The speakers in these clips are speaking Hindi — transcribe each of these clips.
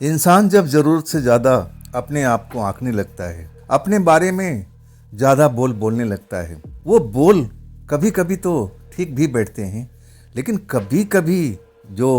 इंसान जब ज़रूरत से ज़्यादा अपने आप को आंकने लगता है, अपने बारे में ज़्यादा बोलने लगता है, वो बोल कभी कभी तो ठीक भी बैठते हैं, लेकिन कभी कभी जो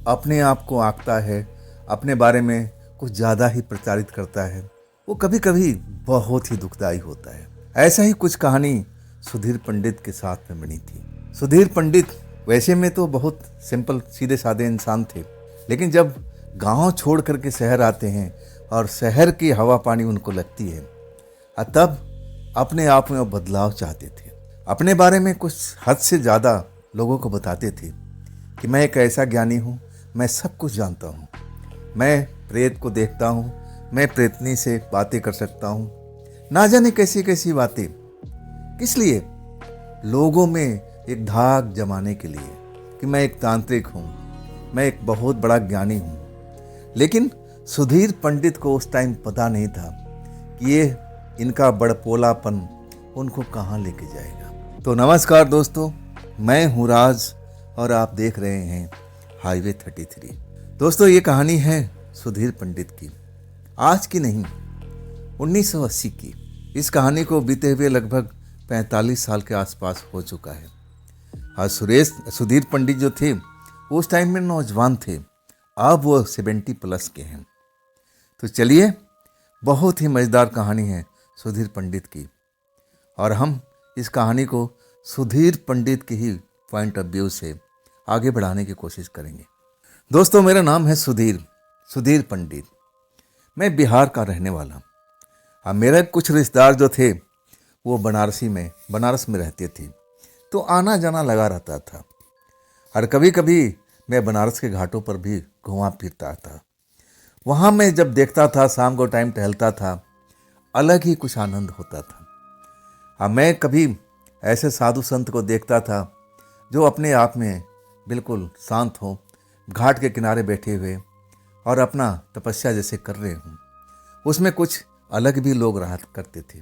अपने आप को आंकता है, अपने बारे में कुछ ज़्यादा ही प्रचारित करता है, वो कभी कभी बहुत ही दुखदाई होता है। ऐसा ही कुछ कहानी सुधीर पंडित के साथ में बनी थी। सुधीर पंडित वैसे में तो बहुत सिंपल सीधे साधे इंसान थे, लेकिन जब गांव छोड़ करके शहर आते हैं और शहर की हवा पानी उनको लगती है, तब अपने आप में वो बदलाव चाहते थे। अपने बारे में कुछ हद से ज़्यादा लोगों को बताते थे कि मैं एक ऐसा ज्ञानी हूँ, मैं सब कुछ जानता हूँ, मैं प्रेत को देखता हूँ, मैं प्रेतनी से बातें कर सकता हूँ, ना जाने कैसी कैसी बातें। किस लिए? लोगों में एक धाक जमाने के लिए कि मैं एक तांत्रिक हूँ, मैं एक बहुत बड़ा ज्ञानी हूँ। लेकिन सुधीर पंडित को उस टाइम पता नहीं था कि ये इनका बड़पोलापन उनको कहाँ लेके जाएगा। तो नमस्कार दोस्तों, मैं हूँ राज और आप देख रहे हैं हाईवे 33। दोस्तों, ये कहानी है सुधीर पंडित की, आज की नहीं, 1980 की। इस कहानी को बीते हुए लगभग 45 साल के आसपास हो चुका है। आज सुधीर पंडित जो थे वो उस टाइम में नौजवान थे, अब वो 70 प्लस के हैं। तो चलिए, बहुत ही मज़ेदार कहानी है सुधीर पंडित की, और हम इस कहानी को सुधीर पंडित के ही पॉइंट ऑफ व्यू से आगे बढ़ाने की कोशिश करेंगे। दोस्तों, मेरा नाम है सुधीर पंडित। मैं बिहार का रहने वाला। अब मेरे कुछ रिश्तेदार जो थे वो बनारस में रहते थे, तो आना जाना लगा रहता था। और कभी कभी मैं बनारस के घाटों पर भी घुमा फिरता था। वहाँ मैं जब देखता था, शाम को टाइम टहलता था, अलग ही कुछ आनंद होता था। अब मैं कभी ऐसे साधु संत को देखता था जो अपने आप में बिल्कुल शांत हो, घाट के किनारे बैठे हुए और अपना तपस्या जैसे कर रहे हों। उसमें कुछ अलग भी लोग रहा करते थे।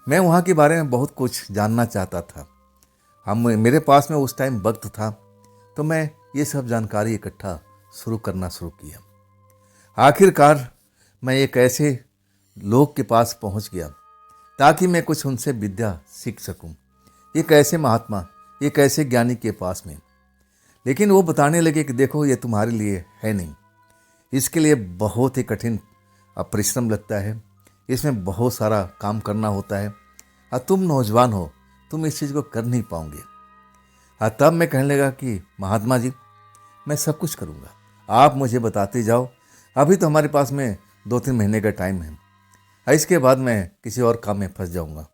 मैं वहाँ के बारे में बहुत कुछ जानना चाहता था। मेरे पास में उस टाइम वक्त था, तो मैं ये सब जानकारी इकट्ठा शुरू किया। आखिरकार मैं एक ऐसे लोग के पास पहुँच गया ताकि मैं कुछ उनसे विद्या सीख सकूं। एक ऐसे महात्मा, एक ऐसे ज्ञानी के पास में। लेकिन वो बताने लगे कि देखो, ये तुम्हारे लिए है नहीं, इसके लिए बहुत ही कठिन परिश्रम लगता है, इसमें बहुत सारा काम करना होता है, और तुम नौजवान हो, तुम इस चीज़ को कर नहीं पाओगे। तब मैं कहने लगा कि महात्मा जी, मैं सब कुछ करूँगा, आप मुझे बताते जाओ। अभी तो हमारे पास में 2-3 महीने का टाइम है, इसके बाद मैं किसी और काम में फंस जाऊँगा,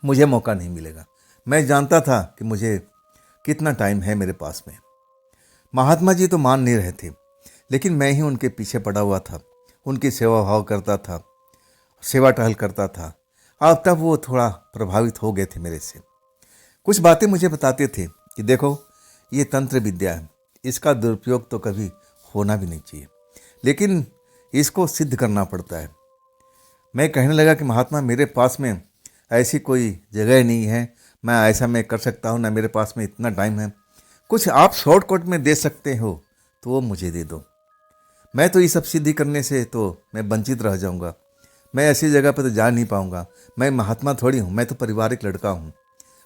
मुझे मौका नहीं मिलेगा। मैं जानता था कि मुझे कितना टाइम है मेरे पास में। महात्मा जी तो मान नहीं रहे थे, लेकिन मैं ही उनके पीछे पड़ा हुआ था, उनकी सेवा भाव करता था, सेवा टहल करता था। अब तब वो थोड़ा प्रभावित हो गए थे मेरे से। कुछ बातें मुझे बताते थे कि देखो, ये तंत्र विद्या है, इसका दुरुपयोग तो कभी होना भी नहीं चाहिए, लेकिन इसको सिद्ध करना पड़ता है। मैं कहने लगा कि महात्मा, मेरे पास में ऐसी कोई जगह नहीं है, मैं कर सकता हूँ, ना मेरे पास में इतना टाइम है। कुछ आप शॉर्टकट में दे सकते हो तो वो मुझे दे दो। मैं तो ये सब सिद्धि करने से तो मैं वंचित रह जाऊँगा, मैं ऐसी जगह पर तो जा नहीं पाऊँगा। मैं महात्मा थोड़ी हूँ, मैं तो पारिवारिक लड़का हूँ।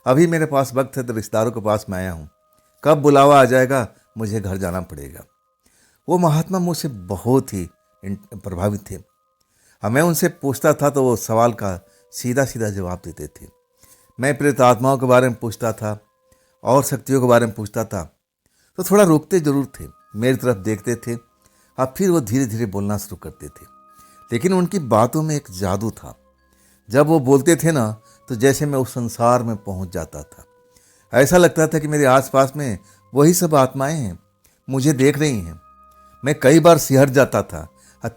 अभी मेरे पास वक्त है तो रिश्तेदारों के पास में आया हूँ, कब बुलावा आ जाएगा मुझे घर जाना पड़ेगा। वो महात्मा मुझसे बहुत ही प्रभावित थे। अब मैं उनसे पूछता था तो वो सवाल का सीधा सीधा जवाब देते थे। मैं प्रेत आत्माओं के बारे में पूछता था और शक्तियों के बारे में पूछता था तो थोड़ा रुकते जरूर थे, मेरी तरफ देखते थे, अब फिर वो धीरे धीरे बोलना शुरू करते थे। लेकिन उनकी बातों में एक जादू था। जब वो बोलते थे ना, तो जैसे मैं उस संसार में पहुंच जाता था। ऐसा लगता था कि मेरे आसपास में वही सब आत्माएं हैं, मुझे देख रही हैं। मैं कई बार सिहर जाता था,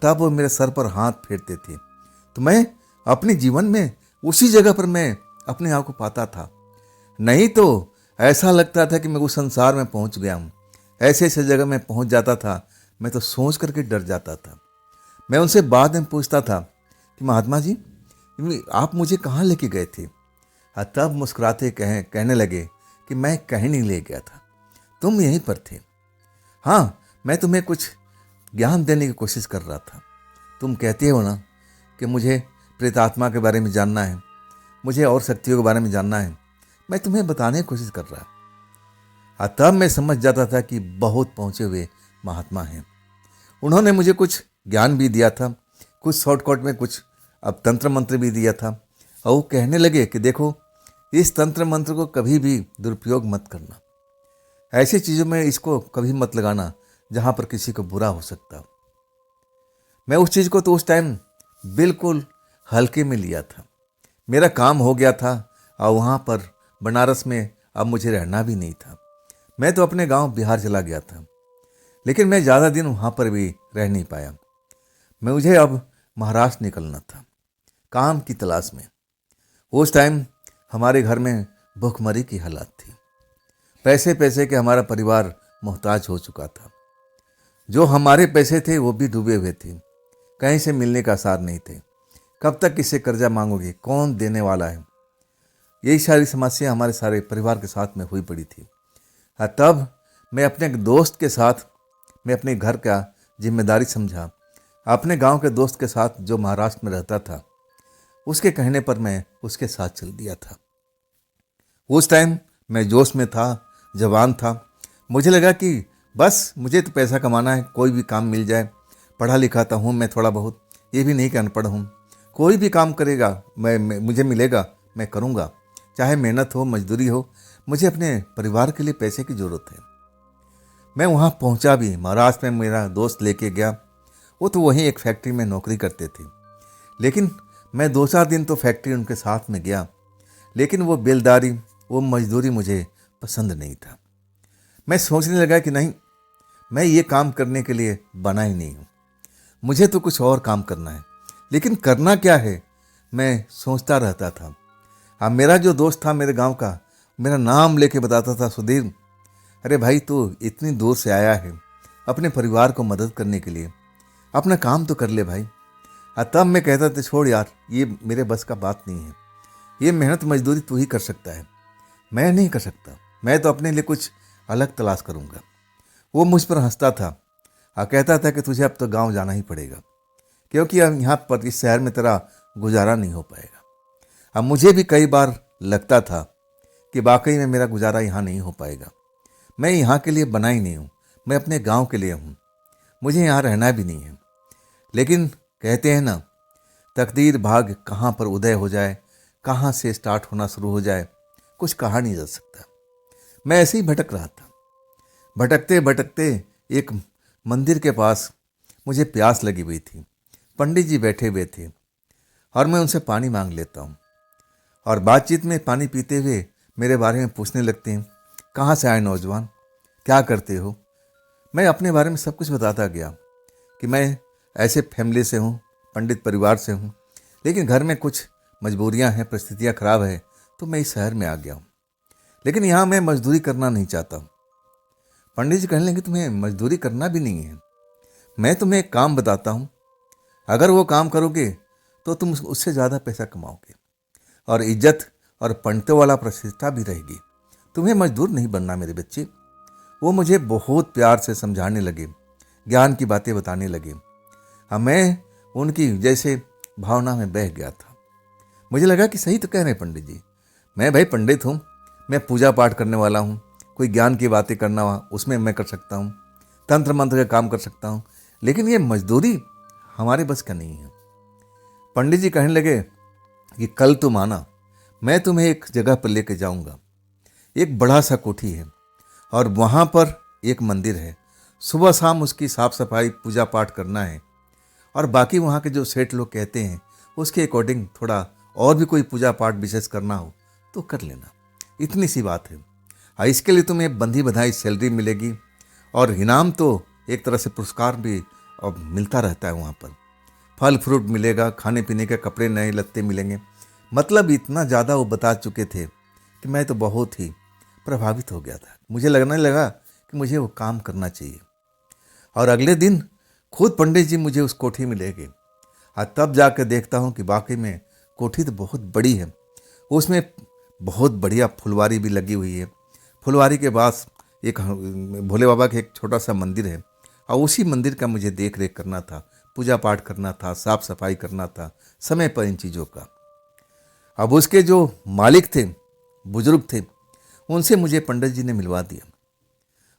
तब वो मेरे सर पर हाथ फेरते थे, तो मैं अपने जीवन में उसी जगह पर मैं अपने आप को पाता था। नहीं तो ऐसा लगता था कि मैं उस संसार में पहुंच गया हूँ। ऐसे ऐसे जगह में पहुंच जाता था, मैं तो सोच करके डर जाता था। मैं उनसे बाद में पूछता था कि महात्मा जी, आप मुझे कहाँ लेके गए थे? तब मुस्कुराते कहने लगे कि मैं कहीं नहीं ले गया था, तुम यहीं पर थे। हाँ, मैं तुम्हें कुछ ज्ञान देने की कोशिश कर रहा था। तुम कहते हो ना कि मुझे प्रेतात्मा के बारे में जानना है, मुझे और शक्तियों के बारे में जानना है, मैं तुम्हें बताने की कोशिश कर रहा। तब मैं समझ जाता था कि बहुत पहुँचे हुए महात्मा हैं। उन्होंने मुझे कुछ ज्ञान भी दिया था, कुछ शॉर्टकट में कुछ अब तंत्र मंत्र भी दिया था। और वो कहने लगे कि देखो, इस तंत्र मंत्र को कभी भी दुरुपयोग मत करना, ऐसी चीज़ों में इसको कभी मत लगाना जहाँ पर किसी को बुरा हो सकता। मैं उस चीज़ को तो उस टाइम बिल्कुल हल्के में लिया था। मेरा काम हो गया था और वहाँ पर बनारस में अब मुझे रहना भी नहीं था। मैं तो अपने गांव बिहार चला गया था, लेकिन मैं ज़्यादा दिन वहाँ पर भी रह नहीं पाया। मुझे अब महाराष्ट्र निकलना था काम की तलाश में। उस टाइम हमारे घर में भूखमरी की हालत थी। पैसे पैसे के हमारा परिवार मोहताज हो चुका था। जो हमारे पैसे थे वो भी डूबे हुए थे, कहीं से मिलने का आसार नहीं थे। कब तक किससे कर्जा मांगोगे, कौन देने वाला है, यही सारी समस्या हमारे सारे परिवार के साथ में हुई पड़ी थी। तब मैं अपने दोस्त के साथ, मैं अपने घर का जिम्मेदारी समझा, अपने गांव के दोस्त के साथ जो महाराष्ट्र में रहता था, उसके कहने पर मैं उसके साथ चल दिया था। उस टाइम मैं जोश में था, जवान था। मुझे लगा कि बस मुझे तो पैसा कमाना है, कोई भी काम मिल जाए। पढ़ा लिखा था हूँ मैं थोड़ा बहुत, ये भी नहीं कि अनपढ़ हूँ। कोई भी काम करेगा मुझे मिलेगा, मैं करूँगा, चाहे मेहनत हो, मजदूरी हो। मुझे अपने परिवार के लिए पैसे की ज़रूरत है। मैं वहाँ पहुँचा भी। महाराष्ट्र में मेरा दोस्त लेके गया। वो तो वहीं एक फैक्ट्री में नौकरी करते थे, लेकिन मैं 2-4 दिन तो फैक्ट्री उनके साथ में गया, लेकिन वो बेलदारी, वो मजदूरी मुझे पसंद नहीं था। मैं सोचने लगा कि नहीं, मैं ये काम करने के लिए बना ही नहीं हूँ, मुझे तो कुछ और काम करना है। लेकिन करना क्या है, मैं सोचता रहता था। हाँ, मेरा जो दोस्त था मेरे गांव का, मेरा नाम लेके बताता था, सुधीर, अरे भाई तू इतनी दूर से आया है अपने परिवार को मदद करने के लिए, अपना काम तो कर ले भाई। तब मैं कहता था, छोड़ यार, ये मेरे बस का बात नहीं है, ये मेहनत मजदूरी तू ही कर सकता है, मैं नहीं कर सकता, मैं तो अपने लिए कुछ अलग तलाश करूँगा। वो मुझ पर हंसता था और कहता था कि तुझे अब तो गांव जाना ही पड़ेगा, क्योंकि अब यहाँ पर इस शहर में तेरा गुजारा नहीं हो पाएगा। अब मुझे भी कई बार लगता था कि वाकई में मेरा गुजारा यहाँ नहीं हो पाएगा। मैं यहाँ के लिए बना ही नहीं हूँ, मैं अपने गांव के लिए हूँ, मुझे यहाँ रहना भी नहीं है। लेकिन कहते हैं ना, तकदीर भाग्य कहाँ पर उदय हो जाए, कहाँ से स्टार्ट होना शुरू हो जाए, कुछ कहा नहीं जा सकता। मैं ऐसे ही भटक रहा था। भटकते भटकते एक मंदिर के पास मुझे प्यास लगी हुई थी। पंडित जी बैठे हुए थे और मैं उनसे पानी मांग लेता हूँ, और बातचीत में पानी पीते हुए मेरे बारे में पूछने लगते हैं, कहाँ से आए नौजवान, क्या करते हो। मैं अपने बारे में सब कुछ बताता गया कि मैं ऐसे फैमिली से हूँ, पंडित परिवार से हूँ, लेकिन घर में कुछ मजबूरियाँ हैं, परिस्थितियाँ खराब है, तो मैं इस शहर में आ गया हूँ, लेकिन यहाँ मैं मजदूरी करना नहीं चाहता हूँ। पंडित जी कहने लगे, तुम्हें मजदूरी करना भी नहीं है, मैं तुम्हें एक काम बताता हूँ, अगर वो काम करोगे तो तुम उससे ज़्यादा पैसा कमाओगे और इज्जत और पंडितों वाला प्रतिष्ठा भी रहेगी। तुम्हें मजदूर नहीं बनना मेरे बच्चे। वो मुझे बहुत प्यार से समझाने लगे, ज्ञान की बातें बताने लगे। मैं उनकी जैसे भावना में बह गया था। मुझे लगा कि सही तो कह रहे हैं पंडित जी, मैं भाई पंडित हूँ, मैं पूजा पाठ करने वाला हूँ, कोई ज्ञान की बातें करना हुआ उसमें मैं कर सकता हूँ, तंत्र मंत्र का काम कर सकता हूँ, लेकिन ये मजदूरी हमारे बस का नहीं है। पंडित जी कहने लगे कि कल तुम आना, मैं तुम्हें एक जगह पर लेके जाऊँगा। एक बड़ा सा कोठी है और वहाँ पर एक मंदिर है। सुबह शाम उसकी साफ़ सफाई, पूजा पाठ करना है, और बाकी वहाँ के जो सेठ लोग कहते हैं उसके अकॉर्डिंग थोड़ा और भी कोई पूजा पाठ विशेष करना हो तो कर लेना। इतनी सी बात है। इसके लिए तुम्हें बंधी बधाई सैलरी मिलेगी, और इनाम तो एक तरह से पुरस्कार भी अब मिलता रहता है। वहाँ पर फल फ्रूट मिलेगा, खाने पीने के कपड़े, नए लत्ते मिलेंगे। मतलब इतना ज़्यादा वो बता चुके थे कि मैं तो बहुत ही प्रभावित हो गया था। मुझे लगने लगा कि मुझे वो काम करना चाहिए, और अगले दिन खुद पंडित जी मुझे उस कोठी में ले गए। तब जाकर देखता हूँ कि वाकई में कोठी तो बहुत बड़ी है। उसमें बहुत बढ़िया फुलवारी भी लगी हुई है। फुलवारी के पास एक भोले बाबा का एक छोटा सा मंदिर है, और उसी मंदिर का मुझे देख रेख करना था, पूजा पाठ करना था, साफ सफाई करना था, समय पर इन चीज़ों का। अब उसके जो मालिक थे, बुजुर्ग थे, उनसे मुझे पंडित जी ने मिलवा दिया,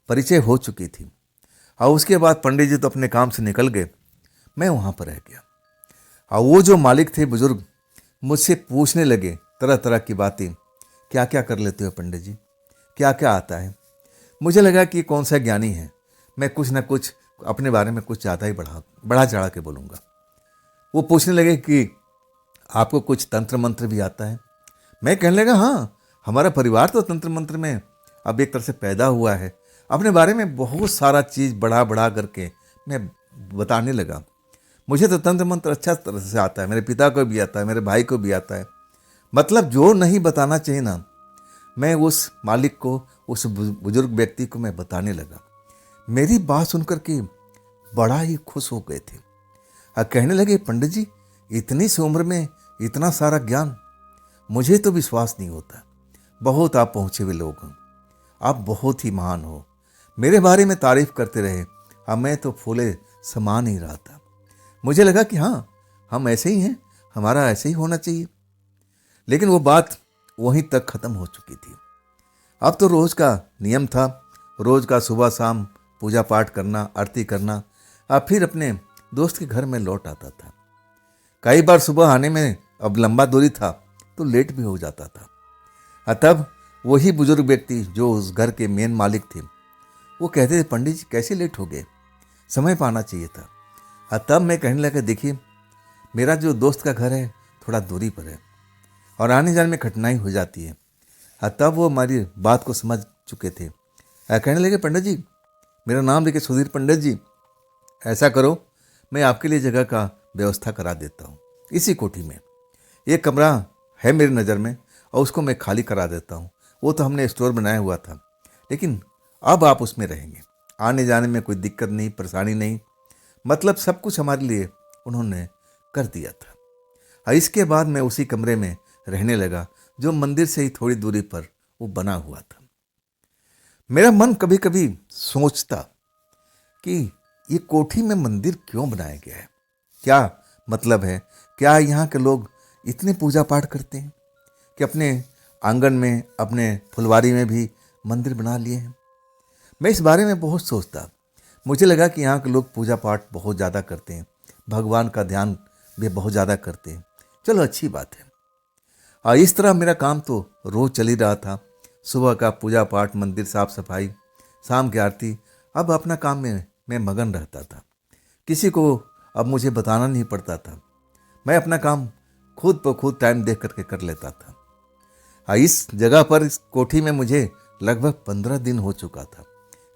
परिचय हो चुकी थी। और उसके बाद पंडित जी तो अपने काम से निकल गए, मैं वहाँ पर रह गया। और वो जो मालिक थे बुजुर्ग, मुझसे पूछने लगे तरह तरह की बातें, क्या क्या कर लेते हो पंडित जी, क्या क्या आता है। मुझे लगा कि कौन सा ज्ञानी है, मैं कुछ ना कुछ अपने बारे में कुछ ज़्यादा ही बढ़ा चढ़ा के बोलूँगा। वो पूछने लगे कि आपको कुछ तंत्र मंत्र भी आता है। मैं कहने लगा हाँ, हमारा परिवार तो तंत्र मंत्र में अब एक तरह से पैदा हुआ है। अपने बारे में बहुत सारा चीज़ बढ़ा बढ़ा करके मैं बताने लगा। मुझे तो तंत्र मंत्र अच्छा तरह से आता है, मेरे पिता को भी आता है, मेरे भाई को भी आता है। मतलब जो नहीं बताना चाहिए ना, मैं उस मालिक को, उस बुजुर्ग व्यक्ति को मैं बताने लगा। मेरी बात सुनकर के बड़ा ही खुश हो गए थे और कहने लगे पंडित जी, इतनी सी उम्र में इतना सारा ज्ञान, मुझे तो विश्वास नहीं होता। बहुत आप पहुँचे हुए लोग हैं, आप बहुत ही महान हो। मेरे बारे में तारीफ करते रहे और मैं तो फूले समा नहीं रहा था। मुझे लगा कि हाँ, हम ऐसे ही हैं, हमारा ऐसे ही होना चाहिए। लेकिन वो बात वहीं तक ख़त्म हो चुकी थी। अब तो रोज़ का नियम था, रोज़ का सुबह शाम पूजा पाठ करना, आरती करना, और फिर अपने दोस्त के घर में लौट आता था। कई बार सुबह आने में अब लंबा दूरी था तो लेट भी हो जाता था। और तब वही बुजुर्ग व्यक्ति जो उस घर के मेन मालिक थे, वो कहते थे पंडित जी कैसे लेट हो गए, समय पाना चाहिए था। और तब मैं कहने लगा देखिए, मेरा जो दोस्त का घर है थोड़ा दूरी पर है और आने जाने में कठिनाई हो जाती है। और तब वो हमारी बात को समझ चुके थे। कहने लगे पंडित जी, मेरा नाम लेके सुधीर पंडित जी, ऐसा करो, मैं आपके लिए जगह का व्यवस्था करा देता हूँ। इसी कोठी में एक कमरा है मेरी नज़र में और उसको मैं खाली करा देता हूँ। वो तो हमने स्टोर बनाया हुआ था, लेकिन अब आप उसमें रहेंगे, आने जाने में कोई दिक्कत नहीं, परेशानी नहीं। मतलब सब कुछ हमारे लिए उन्होंने कर दिया था। और इसके बाद मैं उसी कमरे में रहने लगा जो मंदिर से ही थोड़ी दूरी पर वो बना हुआ था। मेरा मन कभी कभी सोचता कि ये कोठी में मंदिर क्यों बनाया गया है, क्या मतलब है, क्या यहाँ के लोग इतने पूजा पाठ करते हैं कि अपने आंगन में, अपने फुलवारी में भी मंदिर बना लिए हैं। मैं इस बारे में बहुत सोचता। मुझे लगा कि यहाँ के लोग पूजा पाठ बहुत ज़्यादा करते हैं, भगवान का ध्यान भी बहुत ज़्यादा करते हैं। चलो अच्छी बात है। और इस तरह मेरा काम तो रोज़ चल ही रहा था। सुबह का पूजा पाठ, मंदिर साफ सफाई, शाम की आरती। अब अपना काम में मैं मगन रहता था, किसी को अब मुझे बताना नहीं पड़ता था। मैं अपना काम खुद ब खुद टाइम देख करके कर लेता था। और इस जगह पर, इस कोठी में मुझे लगभग 15 दिन हो चुका था।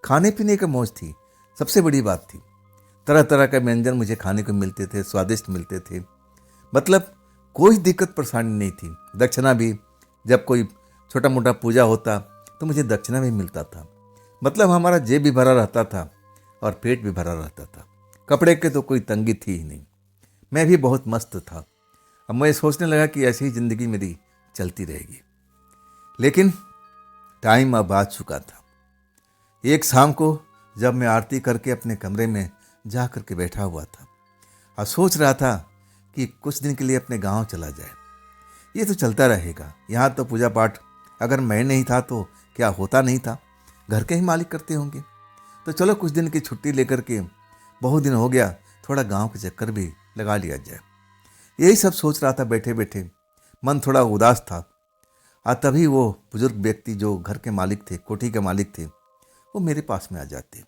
खाने पीने का मौज थी, सबसे बड़ी बात थी। तरह तरह के व्यंजन मुझे खाने को मिलते थे, स्वादिष्ट मिलते थे। मतलब कोई दिक्कत परेशानी नहीं थी। दक्षिणा भी, जब कोई छोटा मोटा पूजा होता तो मुझे दक्षिणा भी मिलता था। मतलब हमारा जेब भी भरा रहता था और पेट भी भरा रहता था। कपड़े के तो कोई तंगी थी ही नहीं। मैं भी बहुत मस्त था। अब मैं सोचने लगा कि ऐसी ही ज़िंदगी मेरी चलती रहेगी। लेकिन टाइम अब आ चुका था। एक शाम को जब मैं आरती करके अपने कमरे में जा कर के बैठा हुआ था और सोच रहा था कि कुछ दिन के लिए अपने गांव चला जाए। ये तो चलता रहेगा, यहाँ तो पूजा पाठ अगर मैं नहीं था तो क्या होता नहीं था, घर के ही मालिक करते होंगे। तो चलो कुछ दिन की छुट्टी लेकर के, बहुत दिन हो गया, थोड़ा गांव के चक्कर भी लगा लिया जाए। यही सब सोच रहा था बैठे बैठे। मन थोड़ा उदास था। तभी वो बुजुर्ग व्यक्ति जो घर के मालिक थे, कोठी के मालिक थे, वो मेरे पास में आ जाते।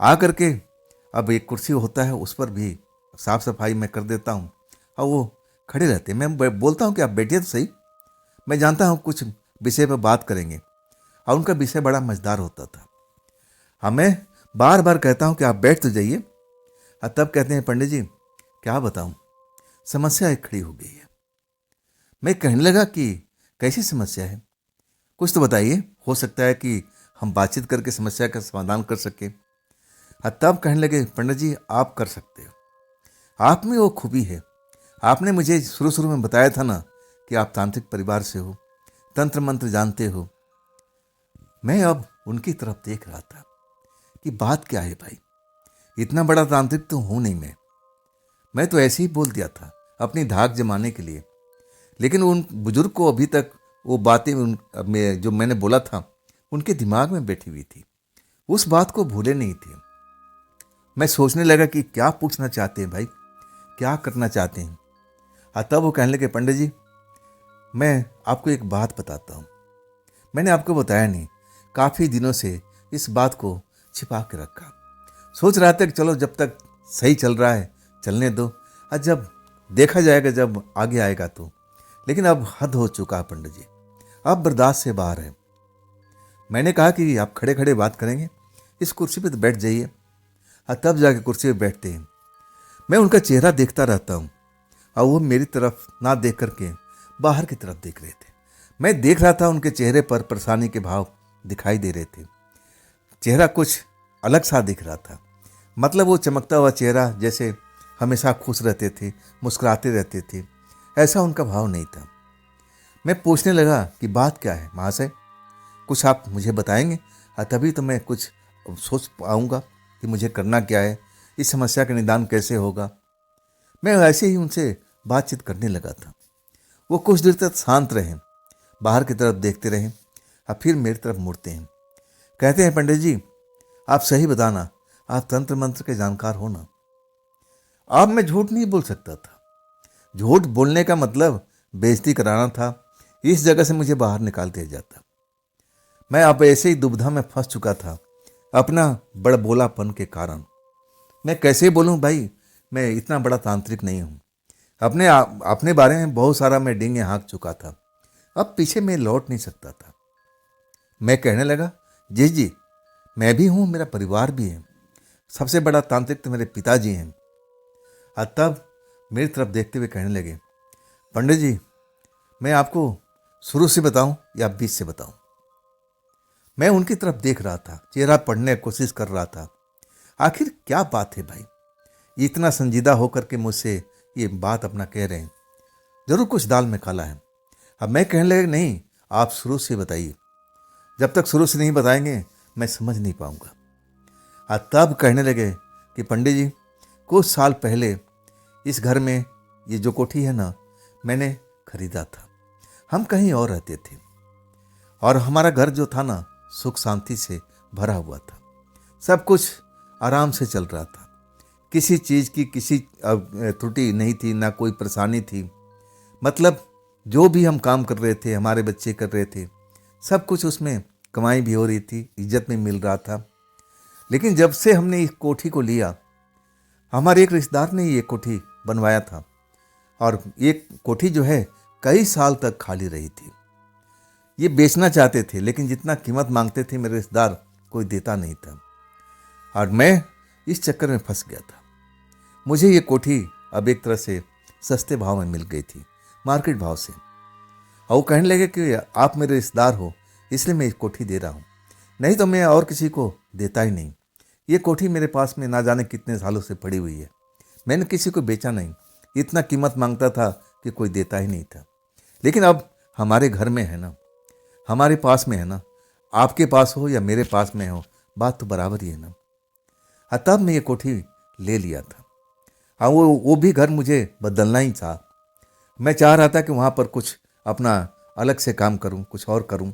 आ करके अब एक कुर्सी होता है, उस पर भी साफ सफाई मैं कर देता हूँ और वो खड़े रहते। मैं बोलता हूँ कि आप बैठिए तो सही, मैं जानता हूँ कुछ विषय पर बात करेंगे। और उनका विषय बड़ा मज़ेदार होता था। मैं बार बार कहता हूँ कि आप बैठ तो जाइए। और तब कहते हैं पंडित जी क्या बताऊँ, समस्या एक खड़ी हो गई है। मैं कहने लगा कि कैसी समस्या है, कुछ तो बताइए, हो सकता है कि हम बातचीत करके समस्या का समाधान कर सकें। तब कहने लगे पंडित जी आप कर सकते हो, आप में वो खूबी है। आपने मुझे शुरू शुरू में बताया था ना कि आप तांत्रिक परिवार से हो, तंत्र मंत्र जानते हो। मैं अब उनकी तरफ देख रहा था कि बात क्या है भाई, इतना बड़ा तांत्रिक तो हूं नहीं मैं तो ऐसे ही बोल दिया था अपनी धाक जमाने के लिए। लेकिन उन बुजुर्ग को अभी तक वो बातें जो मैंने बोला था उनके दिमाग में बैठी हुई थी, उस बात को भूले नहीं थे। मैं सोचने लगा कि क्या पूछना चाहते हैं भाई, क्या करना चाहते हैं। तब वो कहने लगे, पंडित जी मैं आपको एक बात बताता हूँ। मैंने आपको बताया नहीं, काफ़ी दिनों से इस बात को छिपा के रखा। सोच रहा था कि चलो जब तक सही चल रहा है चलने दो, और जब देखा जाएगा जब आगे आएगा तो। लेकिन अब हद हो चुका है पंडित जी, अब बर्दाश्त से बाहर है। मैंने कहा कि आप खड़े खड़े बात करेंगे, इस कुर्सी पे तो बैठ जाइए। तब जाके कुर्सी पे बैठते हैं। मैं उनका चेहरा देखता रहता हूँ और वो मेरी तरफ ना देख करके बाहर की तरफ देख रहे थे। मैं देख रहा था, उनके चेहरे पर परेशानी के भाव दिखाई दे रहे थे। चेहरा कुछ अलग सा दिख रहा था, मतलब वो चमकता हुआ चेहरा जैसे हमेशा खुश रहते थे, मुस्कुराते रहते थे, ऐसा उनका भाव नहीं था। मैं पूछने लगा कि बात क्या है महाशय, कुछ आप मुझे बताएंगे, तभी तो मैं कुछ सोच पाऊंगा कि मुझे करना क्या है, इस समस्या का निदान कैसे होगा। मैं ऐसे ही उनसे बातचीत करने लगा था। वो कुछ देर तक शांत रहे, बाहर की तरफ देखते रहे और फिर मेरी तरफ मुड़ते हैं। कहते हैं, पंडित जी आप सही बताना, आप तंत्र मंत्र के जानकार हो ना। अब मैं झूठ नहीं बोल सकता था, झूठ बोलने का मतलब बेइज्जती कराना था। इस जगह से मुझे बाहर निकाल दिया जाता। मैं अब ऐसे ही दुविधा में फंस चुका था अपना बड़बोलापन के कारण। मैं कैसे बोलूं भाई, मैं इतना बड़ा तांत्रिक नहीं हूं। अपने बारे में बहुत सारा मैं डींगे हाँक चुका था, अब पीछे मैं लौट नहीं सकता था। मैं कहने लगा, जी मैं भी हूं, मेरा परिवार भी है, सबसे बड़ा तांत्रिक तो मेरे पिताजी हैं। तब मेरी तरफ देखते हुए कहने लगे, पंडित जी मैं आपको शुरू से बताऊं या बीच से बताऊं। मैं उनकी तरफ देख रहा था, चेहरा पढ़ने की कोशिश कर रहा था। आखिर क्या बात है भाई, इतना संजीदा होकर के मुझसे ये बात अपना कह रहे हैं, जरूर कुछ दाल में काला है। अब मैं कहने लगा, नहीं आप शुरू से बताइए, जब तक शुरू से नहीं बताएंगे मैं समझ नहीं पाऊंगा। तब कहने लगे कि पंडित जी कुछ साल पहले इस घर में ये जो कोठी है ना, मैंने खरीदा था। हम कहीं और रहते थे और हमारा घर जो था ना सुख शांति से भरा हुआ था, सब कुछ आराम से चल रहा था, किसी चीज़ की किसी त्रुटि नहीं थी, ना कोई परेशानी थी। मतलब जो भी हम काम कर रहे थे, हमारे बच्चे कर रहे थे, सब कुछ उसमें कमाई भी हो रही थी, इज्जत में मिल रहा था। लेकिन जब से हमने इस कोठी को लिया, हमारे एक रिश्तेदार ने ये कोठी बनवाया था और ये कोठी जो है कई साल तक खाली रही थी। ये बेचना चाहते थे, लेकिन जितना कीमत मांगते थे मेरे रिश्तेदार कोई देता नहीं था और मैं इस चक्कर में फंस गया था। मुझे ये कोठी अब एक तरह से सस्ते भाव में मिल गई थी, मार्केट भाव से। और वो कहने लगे कि आप मेरे रिश्तेदार हो इसलिए मैं ये कोठी दे रहा हूँ, नहीं तो मैं और किसी को देता ही नहीं। ये कोठी मेरे पास में ना जाने कितने सालों से पड़ी हुई है, मैंने किसी को बेचा नहीं। इतना कीमत मांगता था कि कोई देता ही नहीं था। लेकिन अब हमारे घर में है ना, हमारे पास में है ना, आपके पास हो या मेरे पास में हो, बात तो बराबर ही है ना। तब मैं ये कोठी ले लिया था। हाँ, वो भी घर मुझे बदलना ही था। मैं चाह रहा था कि वहाँ पर कुछ अपना अलग से काम करूँ, कुछ और करूँ।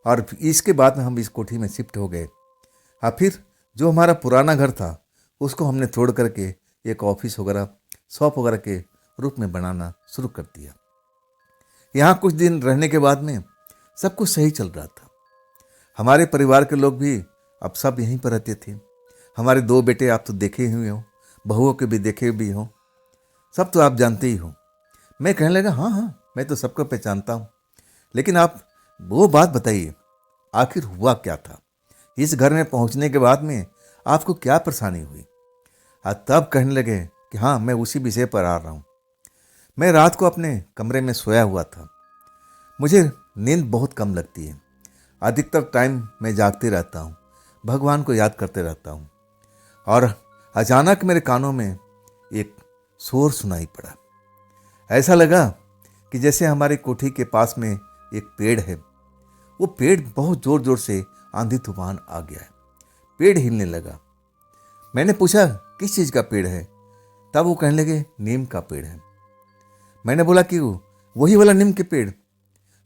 और इसके बाद में हम इस कोठी में शिफ्ट हो गए। फिर जो हमारा पुराना घर था उसको हमने तोड़ करके एक ऑफिस वगैरह, शॉप वगैरह के रूप में बनाना शुरू कर दिया। यहाँ कुछ दिन रहने के बाद में सब कुछ सही चल रहा था। हमारे परिवार के लोग भी अब सब यहीं पर रहते थे। हमारे 2 बेटे आप तो देखे ही हुए हो, बहुओं के भी देखे भी हो, सब तो आप जानते ही हो। मैं कहने लगा, हाँ मैं तो सबको पहचानता हूँ, लेकिन आप वो बात बताइए, आखिर हुआ क्या था? इस घर में पहुँचने के बाद में आपको क्या परेशानी हुई? तब कहने लगे कि हाँ, मैं उसी विषय पर आ रहा हूँ। मैं रात को अपने कमरे में सोया हुआ था। मुझे नींद बहुत कम लगती है, अधिकतर टाइम मैं जागते रहता हूँ, भगवान को याद करते रहता हूँ। और अचानक मेरे कानों में एक शोर सुनाई पड़ा। ऐसा लगा कि जैसे हमारी कोठी के पास में एक पेड़ है, वो पेड़ बहुत जोर जोर से आंधी तूफान आ गया है, पेड़ हिलने लगा। मैंने पूछा किस चीज़ का पेड़ है? तब वो कहने लगे नीम का पेड़ है। मैंने बोला कि वही वाला नीम के पेड़?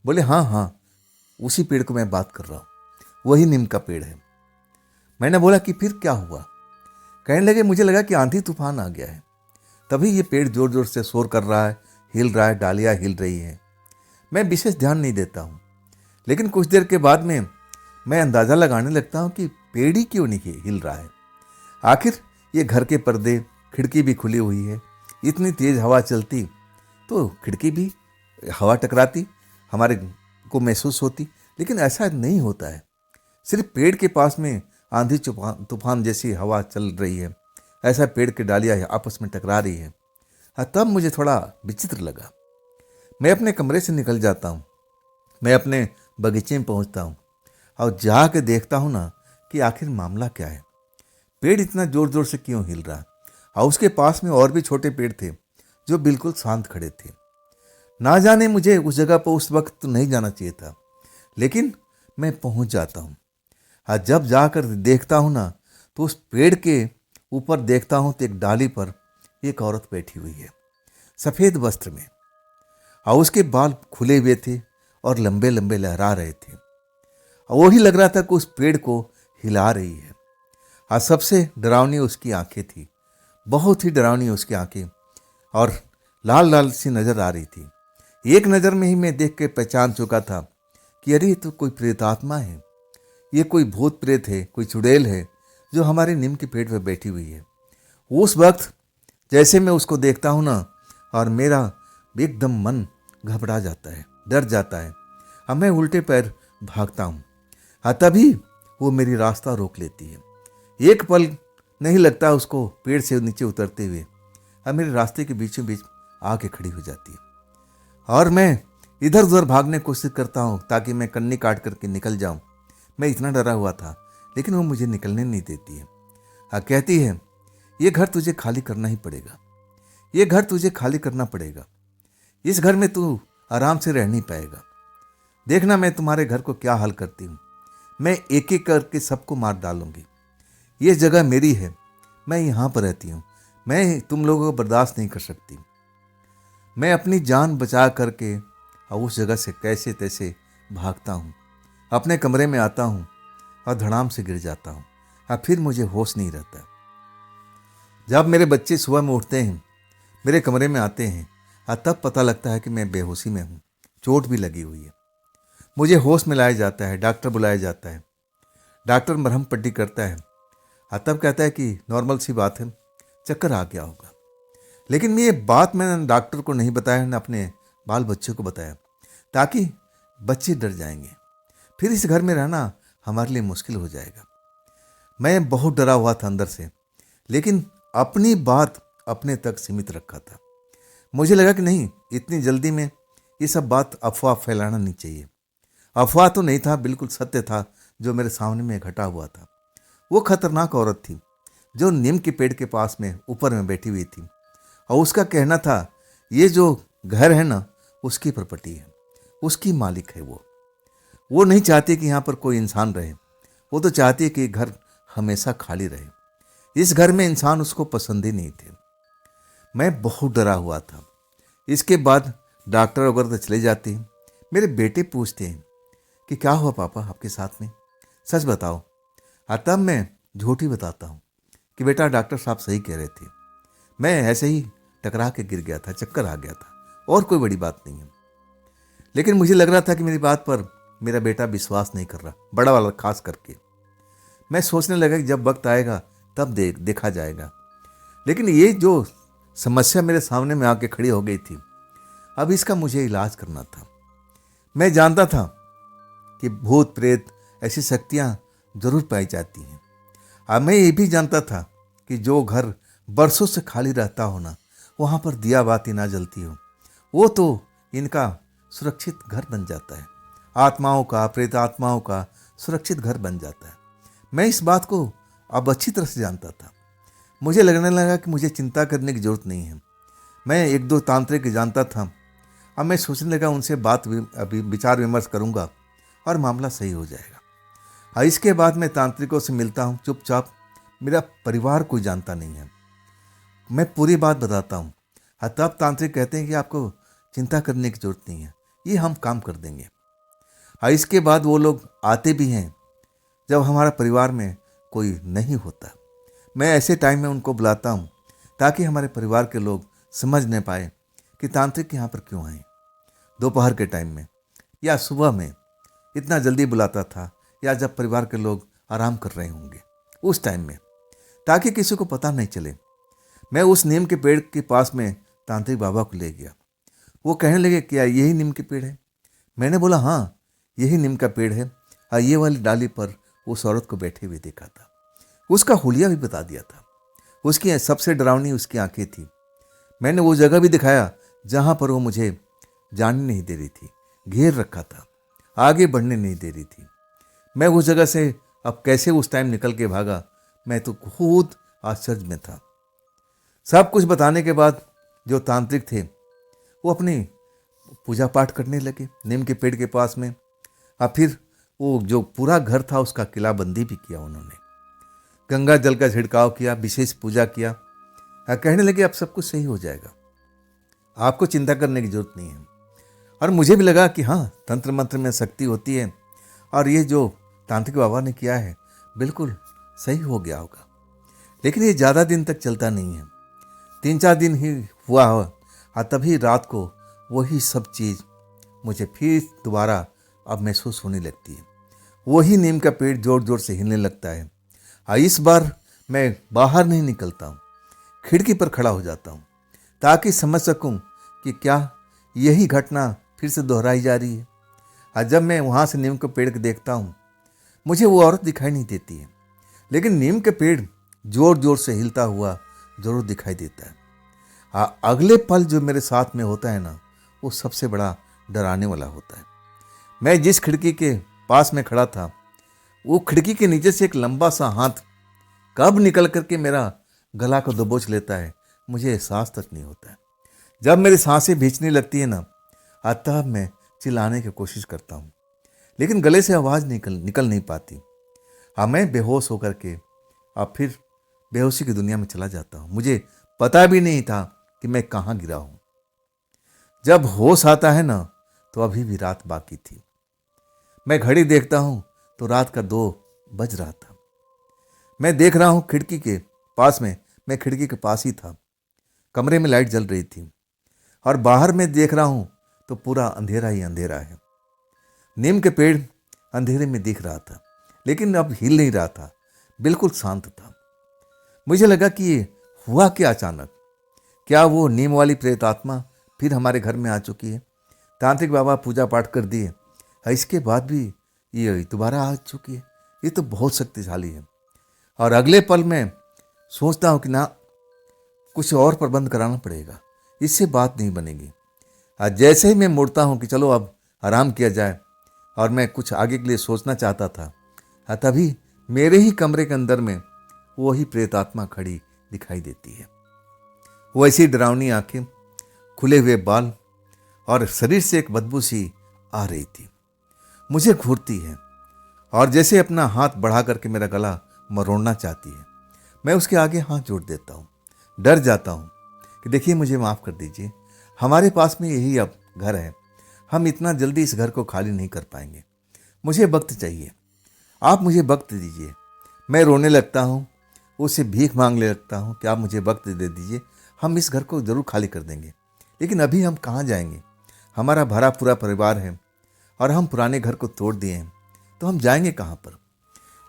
बोले हाँ हाँ, उसी पेड़ को मैं बात कर रहा हूँ, वही नीम का पेड़ है। मैंने बोला कि फिर क्या हुआ? कहने लगे मुझे लगा कि आंधी तूफान आ गया है, तभी ये पेड़ जोर जोर से शोर कर रहा है, हिल रहा है, डालियाँ हिल रही है। मैं विशेष ध्यान नहीं देता हूँ, लेकिन कुछ देर के बाद में मैं अंदाज़ा लगाने लगता हूँ कि पेड़ ही क्यों नहीं हिल रहा है। आखिर ये घर के पर्दे, खिड़की भी खुली हुई है, इतनी तेज़ हवा चलती तो खिड़की भी हवा टकराती, हमारे को महसूस होती, लेकिन ऐसा नहीं होता है। सिर्फ पेड़ के पास में आंधी तूफान जैसी हवा चल रही है, ऐसा पेड़ की डालियाँ आपस में टकरा रही है। हाँ, तब मुझे थोड़ा विचित्र लगा। मैं अपने कमरे से निकल जाता हूँ, मैं अपने बगीचे में पहुँचता हूँ और जाके देखता हूँ ना कि आखिर मामला क्या है, पेड़ इतना ज़ोर ज़ोर से क्यों हिल रहा है। और उसके पास में और भी छोटे पेड़ थे जो बिल्कुल शांत खड़े थे। ना जाने मुझे उस जगह पर उस वक्त तो नहीं जाना चाहिए था, लेकिन मैं पहुँच जाता हूँ। हाँ, जब जाकर देखता हूँ ना तो उस पेड़ के ऊपर देखता हूँ तो एक डाली पर एक औरत बैठी हुई है, सफ़ेद वस्त्र में, और उसके बाल खुले हुए थे और लंबे लंबे लहरा रहे थे। और वही लग रहा था कि उस पेड़ को हिला रही है। और सबसे डरावनी उसकी आंखें थी, बहुत ही डरावनी उसकी आंखें, और लाल लाल सी नज़र आ रही थी। एक नज़र में ही मैं देख के पहचान चुका था कि अरे ये तो कोई प्रेतात्मा है, ये कोई भूत प्रेत है, कोई चुड़ैल है जो हमारे नीम के पेड़ पर बैठी हुई है। उस वक्त जैसे मैं उसको देखता हूँ ना, और मेरा एकदम मन घबरा जाता है, डर जाता है। अब मैं उल्टे पैर भागता हूँ। हाँ, तभी वो मेरी रास्ता रोक लेती है। एक पल नहीं लगता उसको पेड़ से नीचे उतरते हुए, अब मेरे रास्ते के बीचों बीच आके खड़ी हो जाती है। और मैं इधर उधर भागने की कोशिश करता हूँ ताकि मैं कन्नी काट करके निकल जाऊँ। मैं इतना डरा हुआ था, लेकिन वो मुझे निकलने नहीं देती है। हाँ, कहती है ये घर तुझे खाली करना ही पड़ेगा, ये घर तुझे खाली करना पड़ेगा, इस घर में तू आराम से रह नहीं पाएगा। देखना मैं तुम्हारे घर को क्या हाल करती हूँ, मैं एक एक करके सबको मार डालूंगी। ये जगह मेरी है, मैं यहाँ पर रहती हूँ, मैं तुम लोगों को बर्दाश्त नहीं कर सकती। मैं अपनी जान बचा करके और उस जगह से कैसे तैसे भागता हूँ, अपने कमरे में आता हूँ और धड़ाम से गिर जाता हूँ। अब फिर मुझे होश नहीं रहता। जब मेरे बच्चे सुबह में उठते हैं, मेरे कमरे में आते हैं, और तब पता लगता है कि मैं बेहोशी में हूँ, चोट भी लगी हुई है। मुझे होश में लाया जाता है, डॉक्टर बुलाया जाता है, डॉक्टर मरहम पट्टी करता है, और तब कहता है कि नॉर्मल सी बात है, चक्कर आ गया होगा। लेकिन ये बात मैंने डॉक्टर को नहीं बताया, न अपने बाल बच्चों को बताया, ताकि बच्चे डर जाएंगे, फिर इस घर में रहना हमारे लिए मुश्किल हो जाएगा। मैं बहुत डरा हुआ था अंदर से, लेकिन अपनी बात अपने तक सीमित रखा था। मुझे लगा कि नहीं, इतनी जल्दी में ये सब बात अफवाह फैलाना नहीं चाहिए। अफवाह तो नहीं था, बिल्कुल सत्य था जो मेरे सामने में घटा हुआ था। वो खतरनाक औरत थी जो नीम के पेड़ के पास में ऊपर में बैठी हुई थी, और उसका कहना था ये जो घर है ना, उसकी प्रॉपर्टी है, उसकी मालिक है। वो नहीं चाहती कि यहाँ पर कोई इंसान रहे, वो तो चाहती है कि घर हमेशा खाली रहे। इस घर में इंसान उसको पसंद ही नहीं थे। मैं बहुत डरा हुआ था। इसके बाद डॉक्टर वगैरह तो चले जाते हैं। मेरे बेटे पूछते हैं कि क्या हुआ पापा आपके साथ में, सच बताओ। तब मैं झूठ ही बताता हूँ कि बेटा डॉक्टर साहब सही कह रहे थे, मैं ऐसे ही टकरा के गिर गया था, चक्कर आ गया था, और कोई बड़ी बात नहीं है। लेकिन मुझे लग रहा था कि मेरी बात पर मेरा बेटा विश्वास नहीं कर रहा, बड़ा वाला खास करके। मैं सोचने लगा कि जब वक्त आएगा तब देखा जाएगा। लेकिन ये जो समस्या मेरे सामने में आके खड़ी हो गई थी, अब इसका मुझे इलाज करना था। मैं जानता था कि भूत प्रेत ऐसी शक्तियाँ जरूर पाई जाती हैं। अब मैं ये भी जानता था कि जो घर बरसों से खाली रहता हो ना, वहाँ पर दिया बाती ना जलती हो, वो तो इनका सुरक्षित घर बन जाता है, आत्माओं का, प्रेत आत्माओं का सुरक्षित घर बन जाता है। मैं इस बात को अब अच्छी तरह से जानता था। मुझे लगने लगा कि मुझे चिंता करने की जरूरत नहीं है। मैं एक दो तांत्रिक जानता था। अब मैं सोचने लगा उनसे अभी विचार विमर्श करूंगा और मामला सही हो जाएगा। इसके बाद मैं तांत्रिकों से मिलता हूँ चुपचाप। मेरा परिवार कोई जानता नहीं है। मैं पूरी बात बताता हूँ। हाँ, तब तांत्रिक कहते हैं कि आपको चिंता करने की जरूरत नहीं है, ये हम काम कर देंगे। हाँ, इसके बाद वो लोग आते भी हैं जब हमारा परिवार में कोई नहीं होता। मैं ऐसे टाइम में उनको बुलाता हूँ ताकि हमारे परिवार के लोग समझ नहीं पाए कि तांत्रिक यहाँ पर क्यों आए। दोपहर के टाइम में या सुबह में इतना जल्दी बुलाता था, या जब परिवार के लोग आराम कर रहे होंगे उस टाइम में, ताकि किसी को पता नहीं चले। मैं उस नीम के पेड़ के पास में तांत्रिक बाबा को ले गया। वो कहने लगे, क्या यही नीम के पेड़ है? मैंने बोला, हाँ यही नीम का पेड़ है। हाँ, ये वाली डाली पर उस औरत को बैठे हुए देखा था। उसका हुलिया भी बता दिया था। उसकी सबसे डरावनी उसकी आंखें थी। मैंने वो जगह भी दिखाया जहाँ पर वो मुझे जाने नहीं दे रही थी, घेर रखा था, आगे बढ़ने नहीं दे रही थी। मैं उस जगह से अब कैसे उस टाइम निकल के भागा, मैं तो खुद आश्चर्य में था। सब कुछ बताने के बाद जो तांत्रिक थे वो अपनी पूजा पाठ करने लगे नीम के पेड़ के पास में। और फिर वो जो पूरा घर था उसका किलाबंदी भी किया उन्होंने, गंगा जल का छिड़काव किया, विशेष पूजा किया। और कहने लगे अब सब कुछ सही हो जाएगा, आपको चिंता करने की जरूरत नहीं है। और मुझे भी लगा कि हाँ, तंत्र मंत्र में शक्ति होती है और ये जो तांत्रिक बाबा ने किया है बिल्कुल सही हो गया होगा। लेकिन ये ज़्यादा दिन तक चलता नहीं है, 3-4 दिन ही हुआ हो, और तभी रात को वही सब चीज़ मुझे फिर दोबारा अब महसूस होने लगती है। वही नीम का पेड़ जोर जोर से हिलने लगता है। और इस बार मैं बाहर नहीं निकलता हूँ, खिड़की पर खड़ा हो जाता हूँ ताकि समझ सकूँ कि क्या यही घटना फिर से दोहराई जा रही है। और जब मैं वहाँ से नीम के पेड़ को देखता हूँ, मुझे वो औरत दिखाई नहीं देती है, लेकिन नीम के पेड़ जोर जोर से हिलता हुआ जरूर दिखाई देता है। अगले पल जो मेरे साथ में होता है ना, वो सबसे बड़ा डराने वाला होता है। मैं जिस खिड़की के पास में खड़ा था, वो खिड़की के नीचे से एक लंबा सा हाथ कब निकल करके मेरा गला को दबोच लेता है, मुझे एहसास तक नहीं होता है। जब मेरी सांसें भींचने लगती है ना, तब मैं चिल्लाने की कोशिश करता हूँ, लेकिन गले से आवाज़ निकल नहीं पाती। मैं बेहोश होकर के अब फिर बेहोशी की दुनिया में चला जाता हूँ। मुझे पता भी नहीं था कि मैं कहाँ गिरा हूँ। जब होश आता है ना, तो अभी भी रात बाकी थी। मैं घड़ी देखता हूँ तो रात का 2 बज रहा था। मैं देख रहा हूँ खिड़की के पास में, मैं खिड़की के पास ही था, कमरे में लाइट जल रही थी और बाहर में देख रहा हूँ तो पूरा अंधेरा ही अंधेरा है। नीम के पेड़ अंधेरे में दिख रहा था, लेकिन अब हिल नहीं रहा था, बिल्कुल शांत था। मुझे लगा कि ये हुआ क्या अचानक? क्या वो नीम वाली प्रेत आत्मा फिर हमारे घर में आ चुकी है? तांत्रिक बाबा पूजा पाठ कर दिए, इसके बाद भी ये दोबारा आ चुकी है। ये तो बहुत शक्तिशाली है। और अगले पल में सोचता हूँ कि ना, कुछ और प्रबंध कराना पड़ेगा, इससे बात नहीं बनेगी। जैसे ही मैं मुड़ता हूँ कि चलो अब आराम किया जाए, और मैं कुछ आगे के लिए सोचना चाहता था, तभी मेरे ही कमरे के अंदर में वही प्रेतात्मा खड़ी दिखाई देती है। वैसी डरावनी आंखें, खुले हुए बाल और शरीर से एक बदबू सी आ रही थी। मुझे घूरती है और जैसे अपना हाथ बढ़ा करके मेरा गला मरोड़ना चाहती है। मैं उसके आगे हाथ जोड़ देता हूँ, डर जाता हूँ कि देखिए मुझे माफ़ कर दीजिए, हमारे पास में यही अब घर है, हम इतना जल्दी इस घर को खाली नहीं कर पाएंगे, मुझे वक्त चाहिए, आप मुझे वक्त दीजिए। मैं रोने लगता हूँ, उससे भीख मांगने लगता हूँ कि आप मुझे वक्त दे दीजिए, हम इस घर को ज़रूर खाली कर देंगे, लेकिन अभी हम कहाँ जाएंगे? हमारा भरा पूरा परिवार है और हम पुराने घर को तोड़ दिए हैं, तो हम जाएंगे कहाँ पर?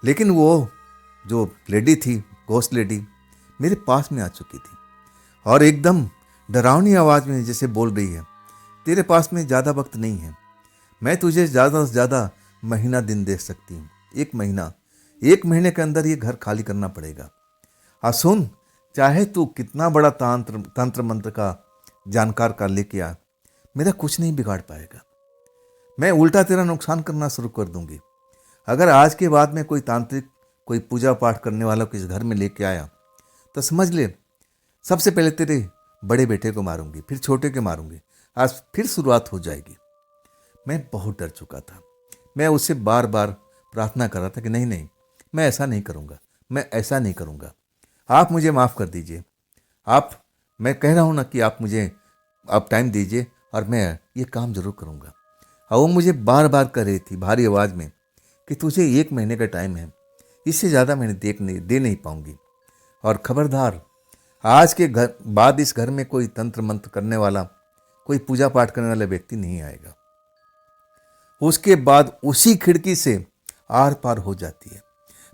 लेकिन वो जो लेडी थी, घोस्ट लेडी, मेरे पास में आ चुकी थी और एकदम डरावनी आवाज़ में जैसे बोल रही है, तेरे पास में ज़्यादा वक्त नहीं है, मैं तुझे ज़्यादा से ज़्यादा महीना दिन दे सकती हूँ, 1 महीना, 1 महीने के अंदर ये घर खाली करना पड़ेगा। सुन, चाहे तू कितना बड़ा तंत्र मंत्र का जानकार का लेके आ, मेरा कुछ नहीं बिगाड़ पाएगा। मैं उल्टा तेरा नुकसान करना शुरू कर दूंगी। अगर आज के बाद में कोई तांत्रिक, कोई पूजा पाठ करने वाला को इस घर में लेके आया, तो समझ ले सबसे पहले तेरे बड़े बेटे को मारूंगी, फिर छोटे को मारूंगी, आज फिर शुरुआत हो जाएगी। मैं बहुत डर चुका था। मैं उससे बार बार प्रार्थना कर रहा था कि नहीं नहीं, मैं ऐसा नहीं करूंगा, मैं ऐसा नहीं करूँगा। आप मुझे माफ़ कर दीजिए। आप मैं कह रहा हूँ ना कि आप मुझे आप टाइम दीजिए और मैं ये काम ज़रूर करूँगा। और वो मुझे बार बार कह रही थी भारी आवाज़ में कि तुझे 1 महीने का टाइम है, इससे ज़्यादा मैंने दे नहीं पाऊँगी। और खबरदार, आज के घर बाद इस घर में कोई तंत्र मंत्र करने वाला, कोई पूजा पाठ करने वाला व्यक्ति नहीं आएगा। उसके बाद उसी खिड़की से आर पार हो जाती है।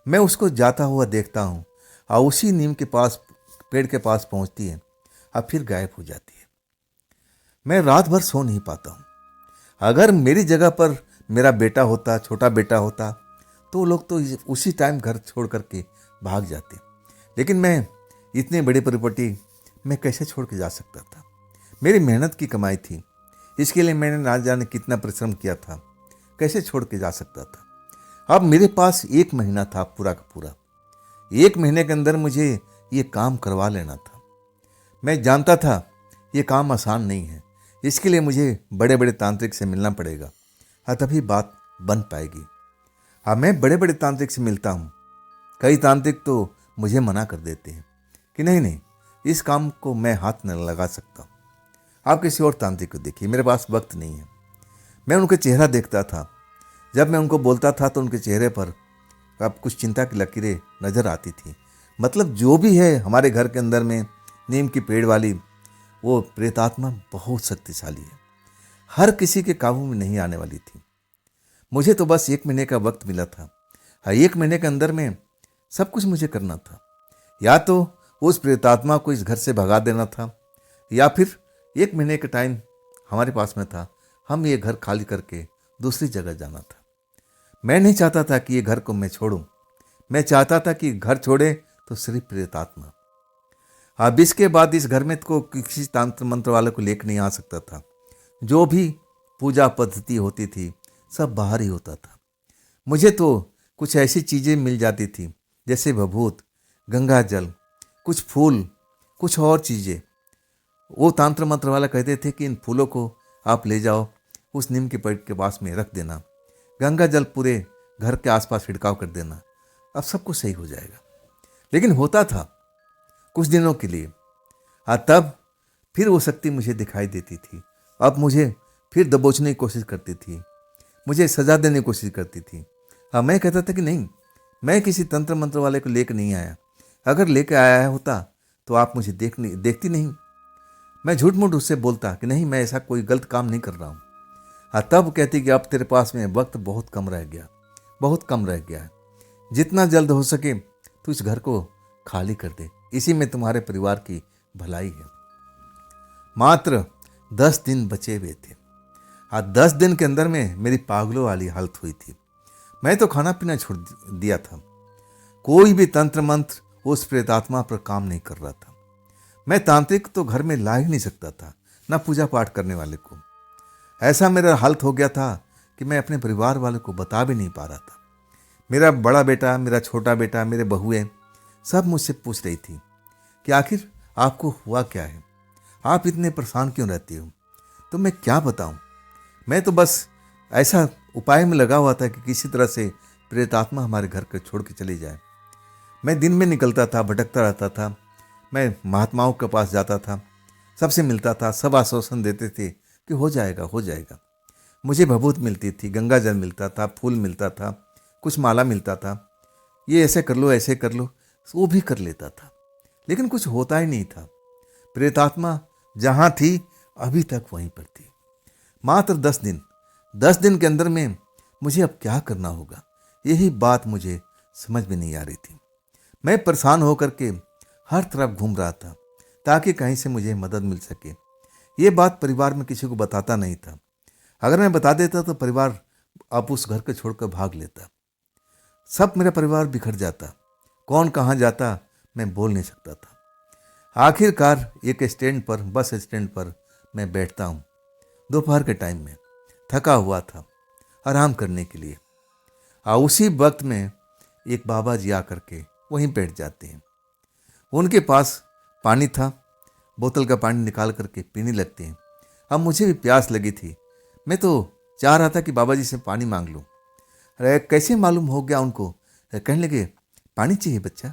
मैं उसको जाता हुआ देखता हूँ और उसी नीम के पास, पेड़ के पास पहुँचती है और फिर गायब हो जाती है। मैं रात भर सो नहीं पाता हूँ। अगर मेरी जगह पर मेरा बेटा होता, छोटा बेटा होता, तो लोग तो उसी टाइम घर छोड़ करके भाग जाते। लेकिन मैं इतनी बड़ी प्रॉपर्टी मैं कैसे छोड़ के जा सकता था? मेरी मेहनत की कमाई थी, इसके लिए मैंने ना जाने कितना परिश्रम किया था, कैसे छोड़ के जा सकता था? अब मेरे पास 1 महीना था पूरा का पूरा। 1 महीने के अंदर मुझे ये काम करवा लेना था। मैं जानता था ये काम आसान नहीं है, इसके लिए मुझे बड़े बड़े तांत्रिक से मिलना पड़ेगा, हाँ तभी बात बन पाएगी। हाँ, मैं बड़े बड़े तांत्रिक से मिलता हूँ। कई तांत्रिक तो मुझे मना कर देते हैं कि नहीं नहीं, इस काम को मैं हाथ न लगा सकता। आप किसी और तांत्रिक को देखिए, मेरे पास वक्त नहीं है। मैं उनका चेहरा देखता था। जब मैं उनको बोलता था तो उनके चेहरे पर अब कुछ चिंता की लकीरें नजर आती थी। मतलब जो भी है हमारे घर के अंदर में नीम की पेड़ वाली वो प्रेतात्मा बहुत शक्तिशाली है, हर किसी के काबू में नहीं आने वाली थी। मुझे तो बस 1 महीने का वक्त मिला था। हाँ, 1 महीने के अंदर में सब कुछ मुझे करना था। या तो उस प्रेतात्मा को इस घर से भगा देना था, या फिर 1 महीने का टाइम हमारे पास में था, हम ये घर खाली करके दूसरी जगह जाना था। मैं नहीं चाहता था कि ये घर को मैं छोड़ूं। मैं चाहता था कि घर छोड़े तो सिर्फ प्रेतात्मा। अब इसके बाद इस घर में को किसी तंत्र मंत्र वाले को लेकर नहीं आ सकता था। जो भी पूजा पद्धति होती थी सब बाहर ही होता था। मुझे तो कुछ ऐसी चीज़ें मिल जाती थी जैसे भभूत, गंगा जल, कुछ फूल, कुछ और चीज़ें। वो तंत्र मंत्र वाला कहते थे कि इन फूलों को आप ले जाओ, उस नीम के पेड़ के पास में रख देना, गंगा जल पूरे घर के आसपास छिड़काव कर देना, अब सब कुछ सही हो जाएगा। लेकिन होता था कुछ दिनों के लिए, तब फिर वो शक्ति मुझे दिखाई देती थी। अब मुझे फिर दबोचने की कोशिश करती थी, मुझे सजा देने की कोशिश करती थी। हाँ, मैं कहता था कि नहीं, मैं किसी तंत्र मंत्र वाले को लेकर नहीं आया। अगर लेकर आया होता तो आप मुझे देखती नहीं। मैं झूठ मूठ उससे बोलता कि नहीं, मैं ऐसा कोई गलत काम नहीं कर रहा हूँ। हाँ, तब कहती कि अब तेरे पास में वक्त बहुत कम रह गया, बहुत कम रह गया है। जितना जल्द हो सके तो इस घर को खाली कर दे, इसी में तुम्हारे परिवार की भलाई है। मात्र 10 दिन बचे हुए थे। हाँ, 10 दिन के अंदर में मेरी पागलों वाली हालत हुई थी। मैं तो खाना पीना छोड़ दिया था। कोई भी तंत्र मंत्र उस प्रेतात्मा पर काम नहीं कर रहा था। मैं तांत्रिक तो घर में ला ही नहीं सकता था, ना पूजा पाठ करने वाले को। ऐसा मेरा हालत हो गया था कि मैं अपने परिवार वालों को बता भी नहीं पा रहा था। मेरा बड़ा बेटा, मेरा छोटा बेटा, मेरे बहुएं सब मुझसे पूछ रही थी कि आखिर आपको हुआ क्या है, आप इतने परेशान क्यों रहते हो? तो मैं क्या बताऊं। मैं तो बस ऐसा उपाय में लगा हुआ था कि किसी तरह से प्रेतात्मा हमारे घर को छोड़ के चली जाए। मैं दिन में निकलता था, भटकता रहता था। मैं महात्माओं के पास जाता था, सबसे मिलता था, सब आश्वासन देते थे कि हो जाएगा, हो जाएगा। मुझे भभूत मिलती थी, गंगा जल मिलता था, फूल मिलता था, कुछ माला मिलता था, ये ऐसे कर लो, ऐसे कर लो, वो भी कर लेता था। लेकिन कुछ होता ही नहीं था। प्रेतात्मा जहाँ थी अभी तक वहीं पर थी। मात्र 10 दिन के अंदर में मुझे अब क्या करना होगा, यही बात मुझे समझ में नहीं आ रही थी। मैं परेशान होकर के हर तरफ घूम रहा था ताकि कहीं से मुझे मदद मिल सके। ये बात परिवार में किसी को बताता नहीं था। अगर मैं बता देता तो परिवार अब उस घर को छोड़कर भाग लेता, सब मेरा परिवार बिखर जाता, कौन कहाँ जाता मैं बोल नहीं सकता था। आखिरकार एक स्टैंड पर, बस स्टैंड पर मैं बैठता हूँ। दोपहर के टाइम में थका हुआ था, आराम करने के लिए। उसी वक्त में एक बाबा जी आकर के वहीं बैठ जाते हैं। उनके पास पानी था, बोतल का पानी निकाल करके पीने लगते हैं। अब मुझे भी प्यास लगी थी। मैं तो चाह रहा था कि बाबा जी से पानी मांग लूं। अरे कैसे मालूम हो गया उनको, कहने लगे पानी चाहिए बच्चा।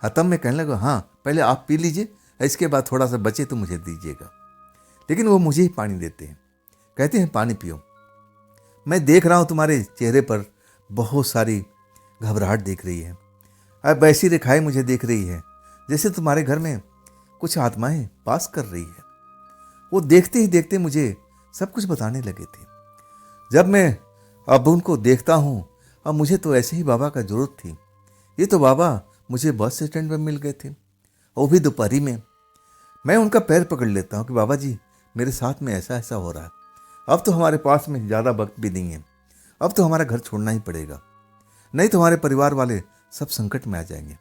हाँ, तब मैं कहने लगा हाँ पहले आप पी लीजिए, इसके बाद थोड़ा सा बचे तो मुझे दीजिएगा। लेकिन वो मुझे ही पानी देते हैं, कहते हैं पानी पियो। मैं देख रहा हूँ तुम्हारे चेहरे पर बहुत सारी घबराहट दिख रही है। अब ऐसी रेखाएं मुझे दिख रही है जैसे तुम्हारे घर में कुछ आत्माएं पास कर रही है। वो देखते ही देखते मुझे सब कुछ बताने लगे थे। जब मैं अब उनको देखता हूँ, अब मुझे तो ऐसे ही बाबा का जरूरत थी। ये तो बाबा मुझे बस स्टैंड पर मिल गए थे, वो भी दोपहरी में। मैं उनका पैर पकड़ लेता हूँ कि बाबा जी मेरे साथ में ऐसा ऐसा हो रहा है, अब तो हमारे पास में ज़्यादा वक्त भी नहीं है, अब तो हमारा घर छोड़ना ही पड़ेगा, नहीं तो हमारे परिवार वाले सब संकट में आ जाएंगे।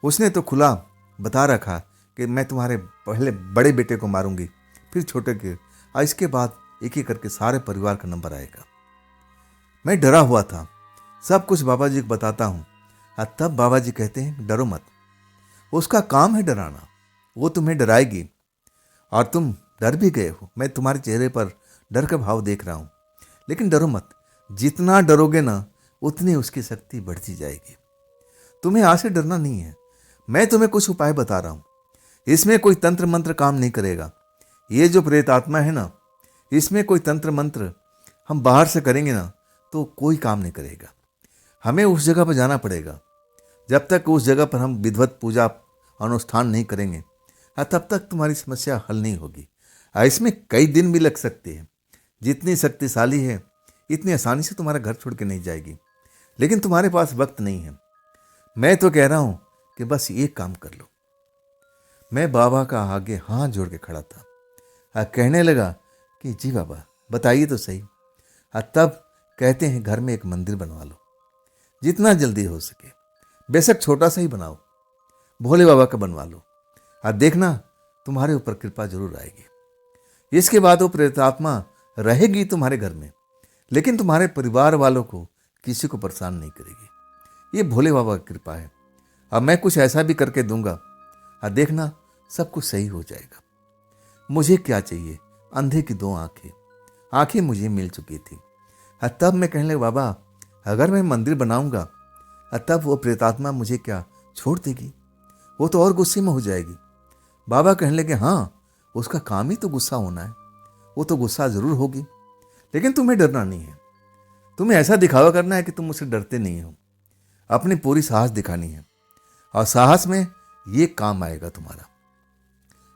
उसने तो खुला बता रखा कि मैं तुम्हारे पहले बड़े बेटे को मारूंगी, फिर छोटे के, और इसके बाद एक एक करके सारे परिवार का नंबर आएगा। मैं डरा हुआ था, सब कुछ बाबा जी को बताता हूँ। तब बाबा जी कहते हैं डरो मत, उसका काम है डराना, वो तुम्हें डराएगी और तुम डर भी गए हो। मैं तुम्हारे चेहरे पर डर का भाव देख रहा हूँ, लेकिन डरो मत, जितना डरोगे ना उतनी उसकी शक्ति बढ़ती जाएगी। तुम्हें आज से डरना नहीं है। मैं तुम्हें कुछ उपाय बता रहा हूँ, इसमें कोई तंत्र मंत्र काम नहीं करेगा। ये जो प्रेत आत्मा है ना, इसमें कोई तंत्र मंत्र हम बाहर से करेंगे ना तो कोई काम नहीं करेगा। हमें उस जगह पर जाना पड़ेगा। जब तक उस जगह पर हम विधिवत पूजा अनुष्ठान नहीं करेंगे तब तक तुम्हारी समस्या हल नहीं होगी। इसमें कई दिन भी लग सकते हैं। जितनी शक्तिशाली है इतनी आसानी से तुम्हारा घर छोड़ के नहीं जाएगी, लेकिन तुम्हारे पास वक्त नहीं है। मैं तो कह रहा हूं कि बस एक काम कर लो। मैं बाबा का आगे हाथ जोड़ के खड़ा था, कहने लगा कि जी बाबा बताइए तो सही। तब कहते हैं घर में एक मंदिर बनवा लो, जितना जल्दी हो सके, बेशक छोटा सा ही बनाओ, भोले बाबा का बनवा लो, देखना तुम्हारे ऊपर कृपा जरूर आएगी। इसके बाद वो प्रेतात्मा रहेगी तुम्हारे घर में, लेकिन तुम्हारे परिवार वालों को किसी को परेशान नहीं करेगी। ये भोले बाबा की कृपा है। अब मैं कुछ ऐसा भी करके दूंगा, देखना सब कुछ सही हो जाएगा। मुझे क्या चाहिए, अंधे की दो आंखें मुझे मिल चुकी थी। तब मैं कहने लगा बाबा अगर मैं मंदिर बनाऊंगा तब वो प्रेतात्मा मुझे क्या छोड़ देगी, वो तो और गुस्से में हो जाएगी। बाबा कहने लगे हाँ उसका काम ही तो गुस्सा होना है, वो तो गुस्सा जरूर होगी, लेकिन तुम्हें डरना नहीं है। तुम्हें ऐसा दिखावा करना है कि तुम मुझसे डरते नहीं हो, अपनी पूरी साहस दिखानी है, और साहस में ये काम आएगा तुम्हारा।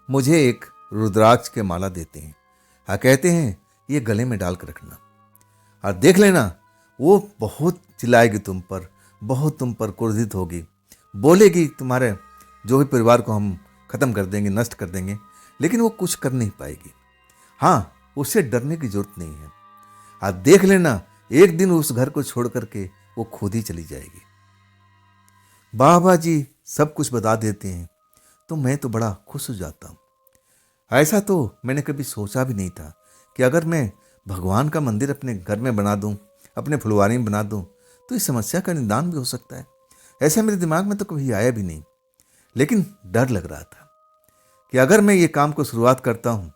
मुझे एक रुद्राक्ष के माला देते हैं, कहते हैं ये गले में डाल कर रखना, और देख लेना वो बहुत चिल्लाएगी तुम पर, बहुत तुम पर क्रोधित होगी, बोलेगी तुम्हारे जो भी परिवार को हम खत्म कर देंगे, नष्ट कर देंगे, लेकिन वो कुछ कर नहीं पाएगी। हाँ, उससे डरने की जरूरत नहीं है। देख लेना एक दिन उस घर को छोड़ करके वो खुद ही चली जाएगी। बाबा जी सब कुछ बता देते हैं तो मैं तो बड़ा खुश हो जाता हूँ। ऐसा तो मैंने कभी सोचा भी नहीं था कि अगर मैं भगवान का मंदिर अपने घर में बना दूं, अपने फुलवारी में बना दूं, तो इस समस्या का निदान भी हो सकता है। ऐसा मेरे दिमाग में तो कभी आया भी नहीं, लेकिन डर लग रहा था कि अगर मैं ये काम को शुरुआत करता हूँ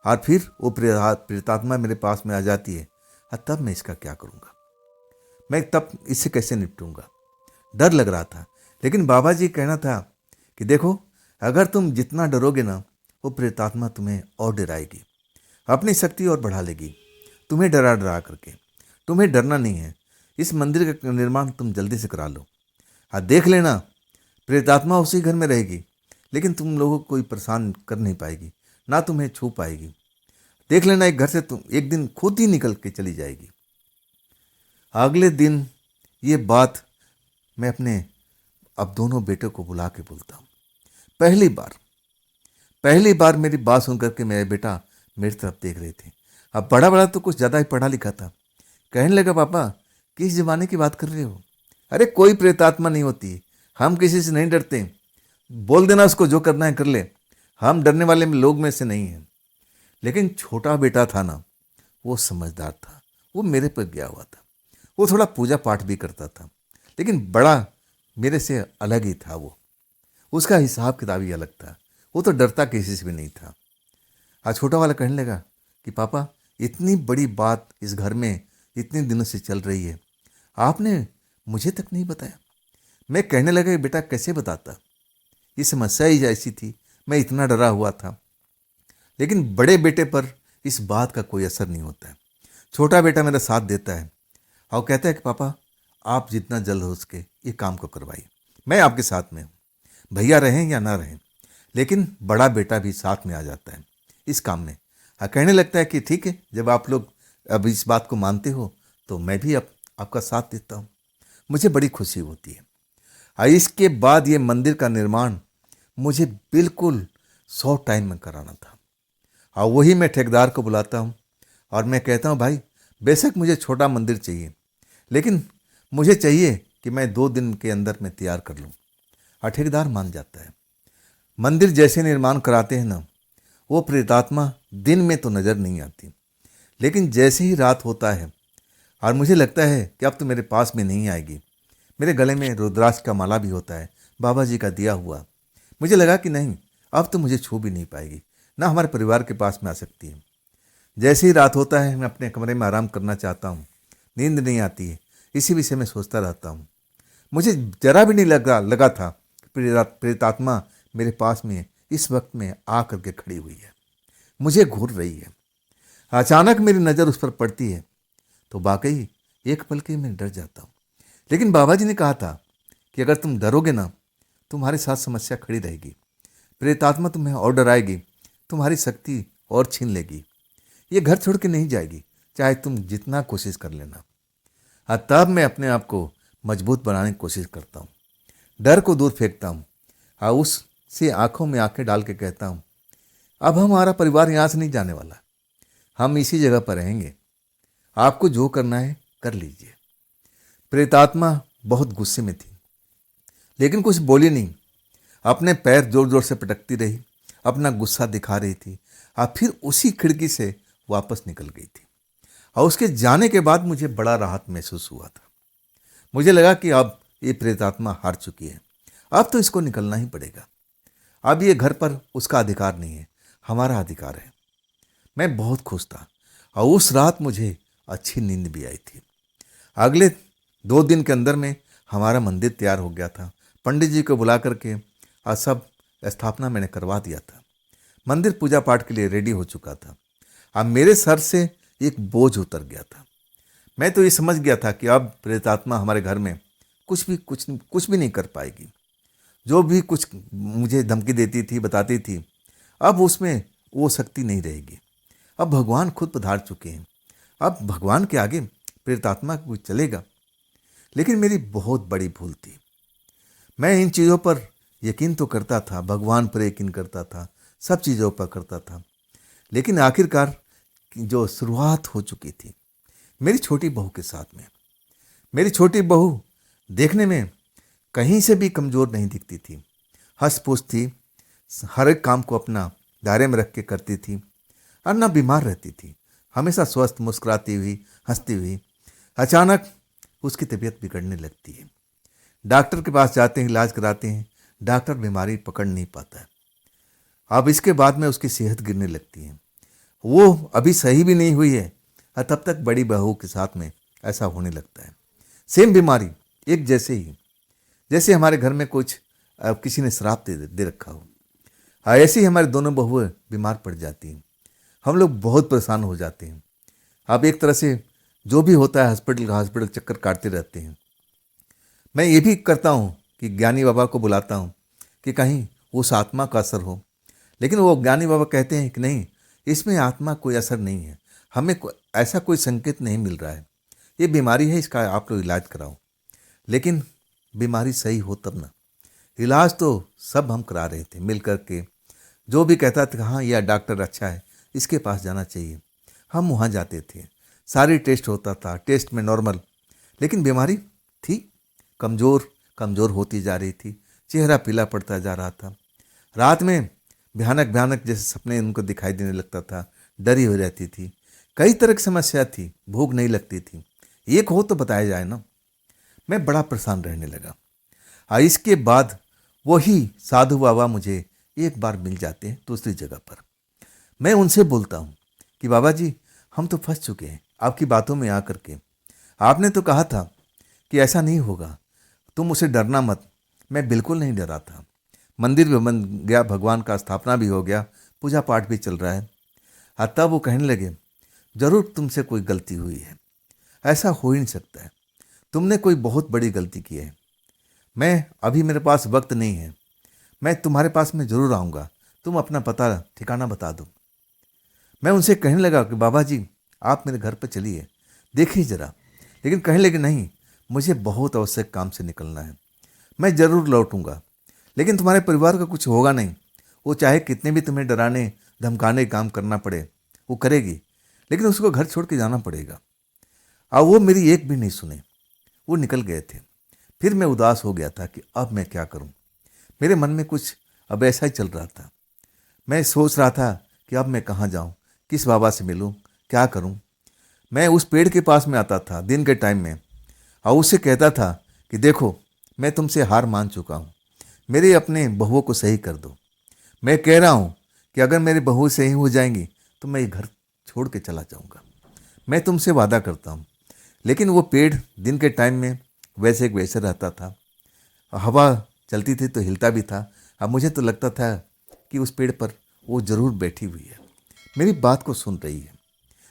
और फिर वो प्रेतात्मा मेरे पास में आ जाती है, तब मैं इसका क्या करूँगा, मैं तब इससे कैसे निपटूंगा। डर लग रहा था, लेकिन बाबा जी कहना था कि देखो अगर तुम जितना डरोगे ना वो प्रेतात्मा तुम्हें और डराएगी, अपनी शक्ति और बढ़ा लेगी, तुम्हें डरा डरा करके। तुम्हें डरना नहीं है, इस मंदिर का निर्माण तुम जल्दी से करा लो, देख लेना प्रेतात्मा उसी घर में रहेगी, लेकिन तुम लोगों को कोई परेशान कर नहीं पाएगी, ना तुम्हें छू पाएगी। देख लेना एक घर से तुम एक दिन खुद ही निकल के चली जाएगी। अगले दिन ये बात मैं अपने अब दोनों बेटों को बुला के बोलता हूँ। पहली बार मेरी बात सुन करके मेरे बेटा मेरी तरफ देख रहे थे। अब बड़ा बड़ा तो कुछ ज़्यादा ही पढ़ा लिखा था, कहने लगा पापा किस ज़माने की बात कर रहे हो, अरे कोई प्रेतात्मा नहीं होती, हम किसी से नहीं डरते, बोल देना उसको जो करना है कर ले, हम डरने वाले लोग में से नहीं हैं। लेकिन छोटा बेटा था ना, वो समझदार था, वो मेरे पर गया हुआ था, वो थोड़ा पूजा पाठ भी करता था, लेकिन बड़ा मेरे से अलग ही था। वो उसका हिसाब किताब ही अलग था, वो तो डरता किसी से भी नहीं था। आज छोटा वाला कहने लगा कि पापा इतनी बड़ी बात इस घर में इतने दिनों से चल रही है, आपने मुझे तक नहीं बताया। मैं कहने लगा कि बेटा कैसे बताता, ये समस्या ही ऐसी थी, मैं इतना डरा हुआ था। लेकिन बड़े बेटे पर इस बात का कोई असर नहीं होता है। छोटा बेटा मेरा साथ देता है और कहता है कि पापा आप जितना जल्द हो सके ये काम को करवाइए, मैं आपके साथ में हूँ, भैया रहें या ना रहें। लेकिन बड़ा बेटा भी साथ में आ जाता है इस काम में। हाँ, कहने लगता है कि ठीक है, जब आप लोग अब इस बात को मानते हो तो मैं भी अब आपका साथ देता हूँ। मुझे बड़ी खुशी होती है। इसके बाद ये मंदिर का निर्माण मुझे बिल्कुल 100 टाइम में कराना था। और वही मैं ठेकेदार को बुलाता हूँ और मैं कहता हूँ भाई बेशक मुझे छोटा मंदिर चाहिए, लेकिन मुझे चाहिए कि मैं 2 दिन के अंदर में तैयार कर लूँ। और ठेकेदार मान जाता है। मंदिर जैसे निर्माण कराते हैं ना, वो प्रेतात्मा दिन में तो नज़र नहीं आती, लेकिन जैसे ही रात होता है और मुझे लगता है कि अब तो मेरे पास में नहीं आएगी, मेरे गले में रुद्राक्ष का माला भी होता है, बाबा जी का दिया हुआ, मुझे लगा कि नहीं अब तो मुझे छू भी नहीं पाएगी, ना हमारे परिवार के पास में आ सकती है। जैसे ही रात होता है मैं अपने कमरे में आराम करना चाहता हूँ, नींद नहीं आती है, इसी विषय में सोचता रहता हूँ। मुझे जरा भी नहीं लगा था कि प्रेतात्मा मेरे पास में इस वक्त में आ करके खड़ी हुई है, मुझे घूर रही है। अचानक मेरी नज़र उस पर पड़ती है तो वाकई एक पल के मैं डर जाता हूँ। लेकिन बाबा जी ने कहा था कि अगर तुम डरोगे ना, तुम्हारे साथ समस्या खड़ी रहेगी, प्रेतात्मा तुम्हें और डराएगी, तुम्हारी शक्ति और छीन लेगी, ये घर छोड़ के नहीं जाएगी, चाहे तुम जितना कोशिश कर लेना। तब मैं अपने आप को मजबूत बनाने की कोशिश करता हूँ, डर को दूर फेंकता हूँ और उससे आंखों में आंखें डाल के कहता हूँ अब हमारा परिवार यहाँ से नहीं जाने वाला, हम इसी जगह पर रहेंगे, आपको जो करना है कर लीजिए। प्रेतात्मा बहुत गुस्से में थी, लेकिन कुछ बोली नहीं, अपने पैर जोर जोर से पटकती रही, अपना गुस्सा दिखा रही थी और फिर उसी खिड़की से वापस निकल गई थी। और उसके जाने के बाद मुझे बड़ा राहत महसूस हुआ था। मुझे लगा कि अब ये प्रेतात्मा हार चुकी है, अब तो इसको निकलना ही पड़ेगा। अब ये घर पर उसका अधिकार नहीं है, हमारा अधिकार है। मैं बहुत खुश था और उस रात मुझे अच्छी नींद भी आई थी। अगले 2 दिन के अंदर में हमारा मंदिर तैयार हो गया था। पंडित जी को बुला करके और सब स्थापना मैंने करवा दिया था। मंदिर पूजा पाठ के लिए रेडी हो चुका था। अब मेरे सर से एक बोझ उतर गया था। मैं तो ये समझ गया था कि अब प्रेतात्मा हमारे घर में कुछ भी नहीं कर पाएगी। जो भी कुछ मुझे धमकी देती थी, बताती थी, अब उसमें वो शक्ति नहीं रहेगी। अब भगवान खुद पधार चुके हैं, अब भगवान के आगे प्रेतात्मा कोई चलेगा। लेकिन मेरी बहुत बड़ी भूल थी। मैं इन चीज़ों पर यकीन तो करता था, भगवान पर यकीन करता था, सब चीज़ों पर करता था, लेकिन आखिरकार जो शुरुआत हो चुकी थी मेरी छोटी बहू के साथ में। मेरी छोटी बहू देखने में कहीं से भी कमज़ोर नहीं दिखती थी, हंस-फूस थी, हर एक काम को अपना दायरे में रख के करती थी और ना बीमार रहती थी, हमेशा स्वस्थ, मुस्कुराती हुई, हंसती हुई। अचानक उसकी तबीयत बिगड़ने लगती है। डॉक्टर के पास जाते हैं, इलाज कराते हैं, डॉक्टर बीमारी पकड़ नहीं पाता है। अब इसके बाद में उसकी सेहत गिरने लगती है, वो अभी सही भी नहीं हुई है और तब तक बड़ी बहू के साथ में ऐसा होने लगता है। सेम बीमारी, एक जैसे ही, जैसे हमारे घर में कुछ किसी ने श्राप दे रखा हो। ऐसे ही हमारे दोनों बहुएं बीमार पड़ जाती हैं। हम लोग बहुत परेशान हो जाते हैं। अब एक तरह से जो भी होता है हॉस्पिटल चक्कर काटते रहते हैं। मैं ये भी करता हूँ कि ज्ञानी बाबा को बुलाता हूँ कि कहीं उस आत्मा का असर हो, लेकिन वो ज्ञानी बाबा कहते हैं कि नहीं, इसमें आत्मा कोई असर नहीं है, हमें ऐसा कोई संकेत नहीं मिल रहा है, ये बीमारी है, इसका आप लोग इलाज कराओ। लेकिन बीमारी सही हो तब ना। इलाज तो सब हम करा रहे थे मिल कर के। जो भी कहता था हाँ यह डॉक्टर अच्छा है, इसके पास जाना चाहिए, हम वहाँ जाते थे। सारी टेस्ट होता था, टेस्ट में नॉर्मल, लेकिन बीमारी थी, कमज़ोर कमज़ोर होती जा रही थी, चेहरा पीला पड़ता जा रहा था। रात में भयानक भयानक जैसे सपने उनको दिखाई देने लगता था, डरी हो रहती थी, कई तरह की समस्या थी, भूख नहीं लगती थी, एक हो तो बताया जाए ना। मैं बड़ा परेशान रहने लगा। इसके बाद वही साधु बाबा मुझे एक बार मिल जाते हैं दूसरी जगह पर। मैं उनसे बोलता हूँ कि बाबा जी हम तो फंस चुके हैं आपकी बातों में आकर के। आपने तो कहा था कि ऐसा नहीं होगा, तुम उसे डरना मत। मैं बिल्कुल नहीं डरा था। मंदिर भी बन गया, भगवान का स्थापना भी हो गया, पूजा पाठ भी चल रहा है। तब वो कहने लगे, जरूर तुमसे कोई गलती हुई है, ऐसा हो ही नहीं सकता है, तुमने कोई बहुत बड़ी गलती की है। मैं अभी मेरे पास वक्त नहीं है, मैं तुम्हारे पास में जरूर आऊँगा, तुम अपना पता ठिकाना बता दो। मैं उनसे कहने लगा कि बाबा जी आप मेरे घर पर चलिए, देखिए ज़रा। लेकिन कहने लगे नहीं, मुझे बहुत आवश्यक काम से निकलना है, मैं ज़रूर लौटूंगा, लेकिन तुम्हारे परिवार का कुछ होगा नहीं। वो चाहे कितने भी तुम्हें डराने धमकाने काम करना पड़े वो करेगी, लेकिन उसको घर छोड़ के जाना पड़ेगा। अब वो मेरी एक भी नहीं सुने, वो निकल गए थे। फिर मैं उदास हो गया था कि अब मैं क्या करूं। मेरे मन में कुछ अब ऐसा ही चल रहा था। मैं सोच रहा था कि अब मैं कहाँ जाऊं, किस बाबा से मिलूं, क्या करूं। मैं उस पेड़ के पास में आता था दिन के टाइम में और उससे कहता था कि देखो मैं तुमसे हार मान चुका हूँ, मेरे अपने बहुओं को सही कर दो। मैं कह रहा हूँ कि अगर मेरी बहू सही हो जाएंगी तो मैं ये घर छोड़ के चला जाऊँगा, मैं तुमसे वादा करता हूँ। लेकिन वो पेड़ दिन के टाइम में वैसे एक वैसे रहता था, हवा चलती थी तो हिलता भी था। अब मुझे तो लगता था कि उस पेड़ पर वो ज़रूर बैठी हुई है, मेरी बात को सुन रही है,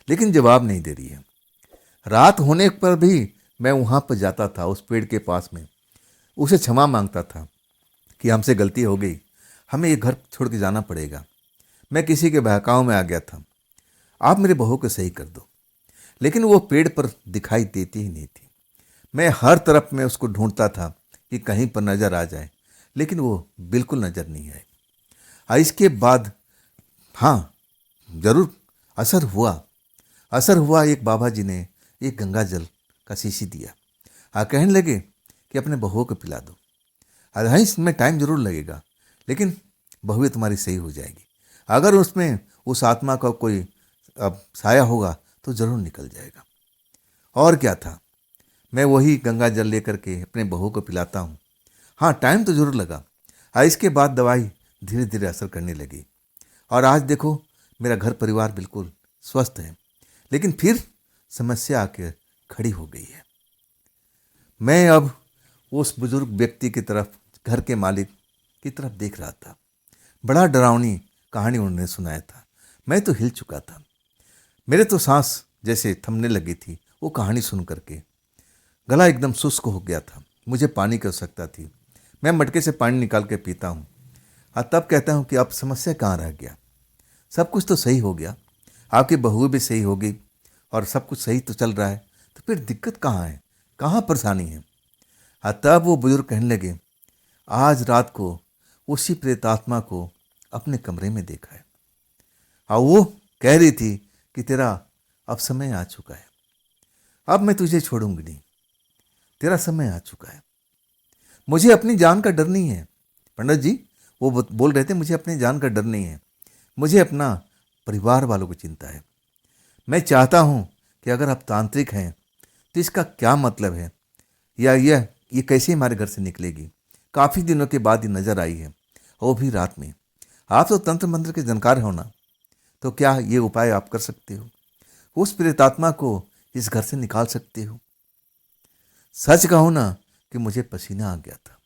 लेकिन जवाब नहीं दे रही है। रात होने पर भी मैं वहाँ पर जाता था उस पेड़ के पास में, उसे क्षमा मांगता था कि हमसे गलती हो गई, हमें ये घर छोड़ के जाना पड़ेगा, मैं किसी के बहकाव में आ गया था, आप मेरे बहू को सही कर दो। लेकिन वो पेड़ पर दिखाई देती ही नहीं थी। मैं हर तरफ में उसको ढूंढता था कि कहीं पर नज़र आ जाए, लेकिन वो बिल्कुल नज़र नहीं आई। इसके बाद हाँ, ज़रूर असर हुआ। एक बाबा जी ने एक गंगा जल का शीशी दिया। कहने लगे कि अपने बहुओं को पिला दो। हाँ, इसमें टाइम जरूर लगेगा, लेकिन बहुएं तुम्हारी सही हो जाएगी। अगर उसमें उस आत्मा का कोई अब साया होगा तो ज़रूर निकल जाएगा। और क्या था, मैं वही गंगा जल लेकर के अपने बहू को पिलाता हूँ। हाँ, टाइम तो ज़रूर लगा। इसके बाद दवाई धीरे धीरे असर करने लगी और आज देखो मेरा घर परिवार बिल्कुल स्वस्थ है। लेकिन फिर समस्या आके खड़ी हो गई है। मैं अब उस बुजुर्ग व्यक्ति की तरफ, घर के मालिक की तरफ देख रहा था। बड़ा डरावनी कहानी उन्होंने सुनाया था। मैं तो हिल चुका था, मेरे तो सांस जैसे थमने लगी थी वो कहानी सुन करके। गला एकदम शुष्क हो गया था, मुझे पानी की आवश्यकता थी। मैं मटके से पानी निकाल के पीता हूँ और तब कहता हूँ कि अब समस्या कहाँ रह गया, सब कुछ तो सही हो गया, आपकी बहू भी सही हो गई और सब कुछ सही तो चल रहा है, तो फिर दिक्कत कहाँ है, कहाँ परेशानी है। तब वो बुजुर्ग कहने लगे, आज रात को उसी प्रेतात्मा को अपने कमरे में देखा है और वो कह रही थी कि तेरा अब समय आ चुका है, अब मैं तुझे छोड़ूंगी नहीं, तेरा समय आ चुका है। मुझे अपनी जान का डर नहीं है पंडित जी, वो बोल रहे थे, मुझे अपनी जान का डर नहीं है, मुझे अपना परिवार वालों की चिंता है। मैं चाहता हूँ कि अगर आप तांत्रिक हैं तो इसका क्या मतलब है, या ये कैसे हमारे घर से निकलेगी। काफ़ी दिनों के बाद ये नज़र आई है, वो भी रात में। आप तो तंत्र मंत्र के जानकार हो ना, तो क्या ये उपाय आप कर सकते हो, उस प्रेतात्मा को इस घर से निकाल सकते हो। सच कहूँ ना कि मुझे पसीना आ गया था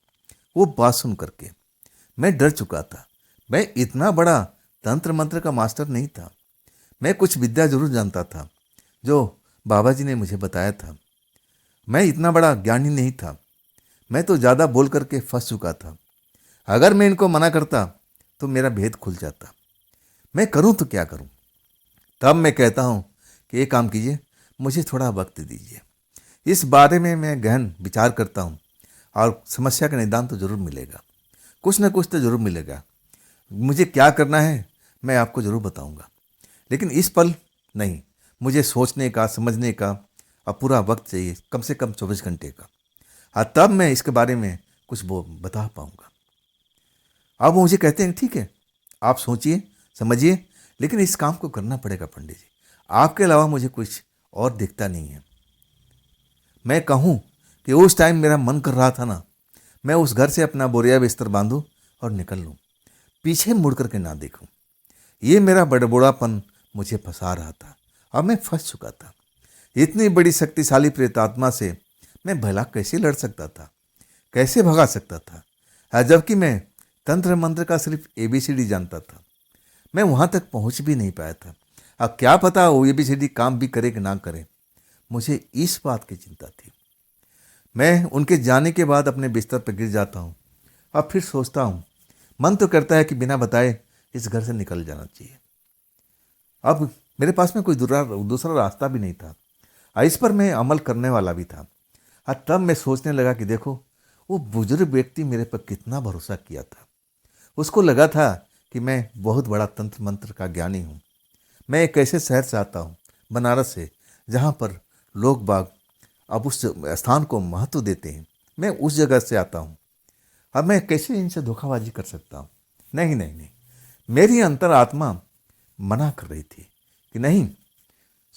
वो बात सुन करके। मैं डर चुका था। मैं इतना बड़ा तंत्र मंत्र का मास्टर नहीं था, मैं कुछ विद्या जरूर जानता था जो बाबा जी ने मुझे बताया था। मैं इतना बड़ा ज्ञानी नहीं था, मैं तो ज़्यादा बोल करके फंस चुका था। अगर मैं इनको मना करता तो मेरा भेद खुल जाता। मैं करूं तो क्या करूं। तब मैं कहता हूं कि एक काम कीजिए, मुझे थोड़ा वक्त दीजिए, इस बारे में मैं गहन विचार करता हूं और समस्या का निदान तो ज़रूर मिलेगा, कुछ ना कुछ तो ज़रूर मिलेगा। मुझे क्या करना है मैं आपको ज़रूर बताऊंगा, लेकिन इस पल नहीं, मुझे सोचने का समझने का अब पूरा वक्त चाहिए, कम से कम 24 घंटे का, और तब मैं इसके बारे में कुछ वो बता पाऊंगा। अब वो मुझे कहते हैं ठीक है, आप सोचिए समझिए, लेकिन इस काम को करना पड़ेगा पंडित जी, आपके अलावा मुझे कुछ और दिखता नहीं है। मैं कहूँ कि उस टाइम मेरा मन कर रहा था ना, मैं उस घर से अपना बोरिया बिस्तर बांधूँ और निकल लूँ, पीछे मुड़ करके ना देखूँ। ये मेरा बड़बोड़ापन मुझे फंसा रहा था, अब मैं फंस चुका था। इतनी बड़ी शक्तिशाली प्रेतात्मा से मैं भला कैसे लड़ सकता था, कैसे भगा सकता था? जबकि मैं तंत्र मंत्र का सिर्फ ABCD जानता था। मैं वहां तक पहुंच भी नहीं पाया था। अब क्या पता वो ABCD काम भी करे कि ना करे, मुझे इस बात की चिंता थी। मैं उनके जाने के बाद अपने बिस्तर पर गिर जाता हूँ। अब फिर सोचता हूँ, मन तो करता है कि बिना बताए इस घर से निकल जाना चाहिए। अब मेरे पास में कोई दूसरा रास्ता भी नहीं था। इस पर मैं अमल करने वाला भी था। तब मैं सोचने लगा कि देखो, वो बुजुर्ग व्यक्ति मेरे पर कितना भरोसा किया था। उसको लगा था कि मैं बहुत बड़ा तंत्र मंत्र का ज्ञानी हूँ। मैं एक ऐसे शहर से आता हूँ, बनारस से, जहाँ पर लोग बाग अब उस स्थान को महत्व देते हैं। मैं उस जगह से आता हूँ। अब मैं कैसे इनसे धोखाबाजी कर सकता हूँ? नहीं नहीं नहीं, मेरी अंतरात्मा मना कर रही थी कि नहीं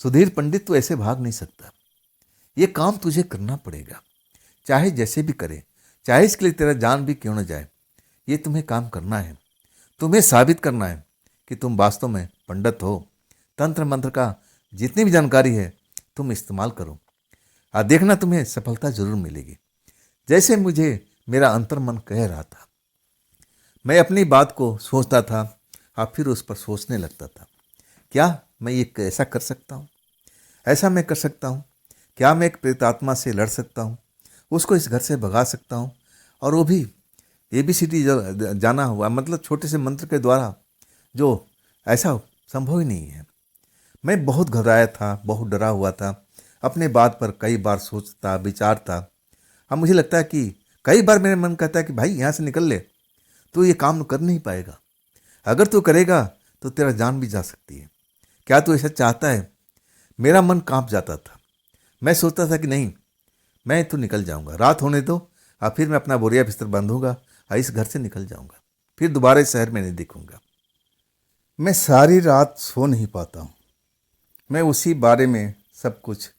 सुधीर पंडित, तू ऐसे भाग नहीं सकता। ये काम तुझे करना पड़ेगा, चाहे जैसे भी करे, चाहे इसके लिए तेरा जान भी क्यों न जाए। ये तुम्हें काम करना है, तुम्हें साबित करना है कि तुम वास्तव में पंडित हो। तंत्र मंत्र का जितनी भी जानकारी है तुम इस्तेमाल करो, देखना तुम्हें सफलता जरूर मिलेगी। जैसे मुझे मेरा अंतर्मन कह रहा था, मैं अपनी बात को सोचता था और फिर उस पर सोचने लगता था। क्या मैं ये ऐसा कर सकता हूँ? ऐसा मैं कर सकता हूँ? क्या मैं एक प्रेतात्मा से लड़ सकता हूँ, उसको इस घर से भगा सकता हूँ, और वो भी ABCD जाना हुआ, मतलब छोटे से मंत्र के द्वारा? जो ऐसा संभव ही नहीं है। मैं बहुत घबराया था, बहुत डरा हुआ था। अपने बात पर कई बार सोचता विचारता। अब मुझे लगता है कि कई बार मेरे मन कहता है कि भाई यहाँ से निकल ले, तू ये काम कर नहीं पाएगा। अगर तू करेगा तो तेरा जान भी जा सकती है। क्या तू ऐसा चाहता है? मेरा मन कांप जाता था। मैं सोचता था कि नहीं, मैं तो निकल जाऊंगा, रात होने दो, और फिर मैं अपना बोरिया बिस्तर बांधूंगा और इस घर से निकल जाऊंगा। फिर दोबारा इस शहर में नहीं दिखूंगा। मैं सारी रात सो नहीं पाता हूँ। मैं उसी बारे में सब कुछ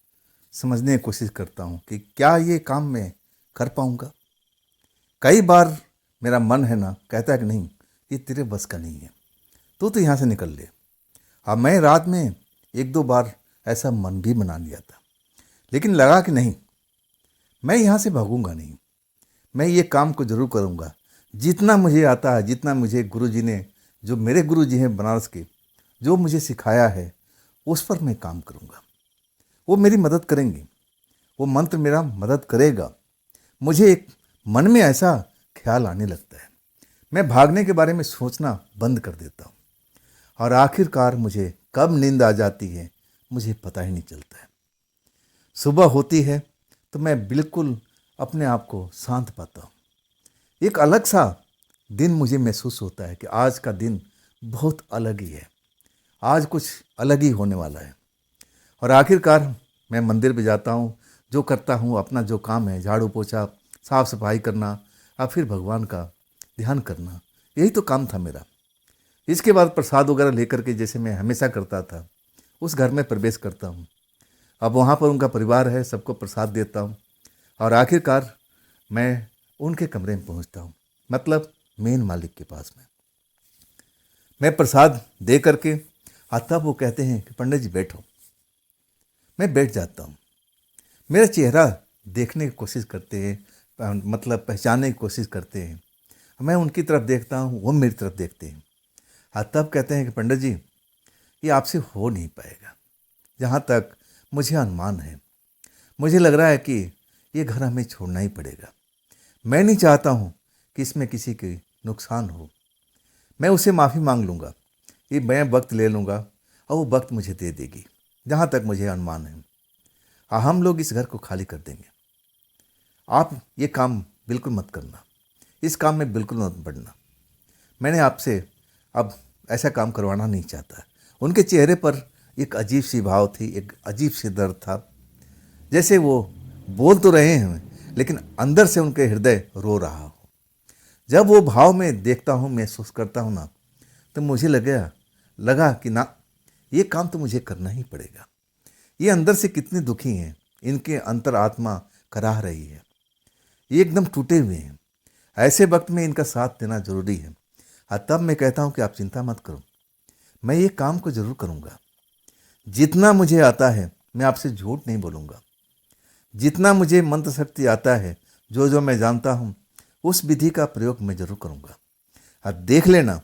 समझने की कोशिश करता हूँ कि क्या ये काम मैं कर पाऊंगा। कई बार मेरा मन है ना कहता है कि नहीं, ये तेरे बस का नहीं है, तो यहाँ से निकल ले। अब मैं रात में 1-2 बार ऐसा मन भी बना लिया था, लेकिन लगा कि नहीं, मैं यहाँ से भागूंगा नहीं। मैं ये काम को जरूर करूँगा। जितना मुझे आता है, जितना मुझे गुरुजी ने, जो मेरे गुरुजी हैं बनारस के, जो मुझे सिखाया है, उस पर मैं काम करूँगा। वो मेरी मदद करेंगे, वो मंत्र मेरा मदद करेगा। मुझे एक मन में ऐसा ख्याल आने लगता है, मैं भागने के बारे में सोचना बंद कर देता हूँ, और आखिरकार मुझे कब नींद आ जाती है मुझे पता ही नहीं चलता है। सुबह होती है तो मैं बिल्कुल अपने आप को शांत पाता हूँ। एक अलग सा दिन मुझे महसूस होता है कि आज का दिन बहुत अलग ही है, आज कुछ अलग ही होने वाला है। और आखिरकार मैं मंदिर में जाता हूँ, जो करता हूँ, अपना जो काम है, झाड़ू पोछा, साफ सफाई करना, और फिर भगवान का ध्यान करना, यही तो काम था मेरा। इसके बाद प्रसाद वगैरह लेकर के, जैसे मैं हमेशा करता था, उस घर में प्रवेश करता हूँ। अब वहाँ पर उनका परिवार है, सबको प्रसाद देता हूँ, और आखिरकार मैं उनके कमरे में पहुँचता हूँ, मतलब मेन मालिक के पास में। मैं प्रसाद दे करके, तब वो कहते हैं कि पंडित जी बैठो। मैं बैठ जाता हूँ। मेरा चेहरा देखने की कोशिश करते हैं, मतलब पहचानने की कोशिश करते हैं। मैं उनकी तरफ देखता हूँ, वो मेरी तरफ देखते हैं। तब कहते हैं कि पंडित जी, ये आपसे हो नहीं पाएगा। जहाँ तक मुझे अनुमान है, मुझे लग रहा है कि ये घर हमें छोड़ना ही पड़ेगा। मैं नहीं चाहता हूँ कि इसमें किसी के नुकसान हो। मैं उसे माफ़ी मांग लूँगा, ये मैं वक्त ले लूँगा, और वो वक्त मुझे दे देगी। जहाँ तक मुझे अनुमान है, हम लोग इस घर को खाली कर देंगे। आप ये काम बिल्कुल मत करना, इस काम में बिल्कुल मत बढ़ना। मैंने आपसे अब ऐसा काम करवाना नहीं चाहता। उनके चेहरे पर एक अजीब सी भाव थी, एक अजीब सी दर्द था, जैसे वो बोल तो रहे हैं लेकिन अंदर से उनके हृदय रो रहा हो। जब वो भाव में देखता हूँ, महसूस करता हूँ ना, तो मुझे लगा कि ना, ये काम तो मुझे करना ही पड़ेगा। ये अंदर से कितने दुखी हैं, इनके अंतर आत्मा कराह रही है, ये एकदम टूटे हुए हैं। ऐसे वक्त में इनका साथ देना जरूरी है। तब मैं कहता हूँ कि आप चिंता मत करो, मैं ये काम को जरूर करूँगा। जितना मुझे आता है मैं आपसे झूठ नहीं बोलूँगा। जितना मुझे मंत्र शक्ति आता है, जो जो मैं जानता हूँ उस विधि का प्रयोग मैं जरूर करूँगा। और देख लेना,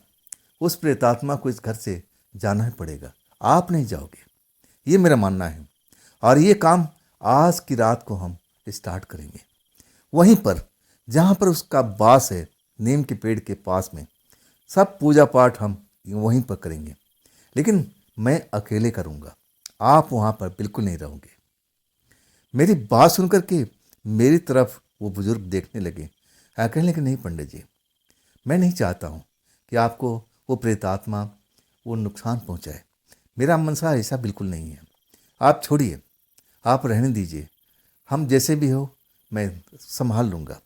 उस प्रेतात्मा को इस घर से जाना ही पड़ेगा, आप नहीं जाओगे, ये मेरा मानना है। और ये काम आज की रात को हम स्टार्ट करेंगे, वहीं पर जहाँ पर उसका वास है, नीम के पेड़ के पास में। सब पूजा पाठ हम वहीं पर करेंगे, लेकिन मैं अकेले करूँगा, आप वहाँ पर बिल्कुल नहीं रहोगे। मेरी बात सुनकर के मेरी तरफ वो बुजुर्ग देखने लगे। कहने लगे, नहीं पंडित जी, मैं नहीं चाहता हूँ कि आपको वो प्रेतात्मा वो नुकसान पहुँचाए। मेरा मनसा ऐसा बिल्कुल नहीं है, आप छोड़िए, आप रहने दीजिए, हम जैसे भी हो मैं संभाल लूँगा।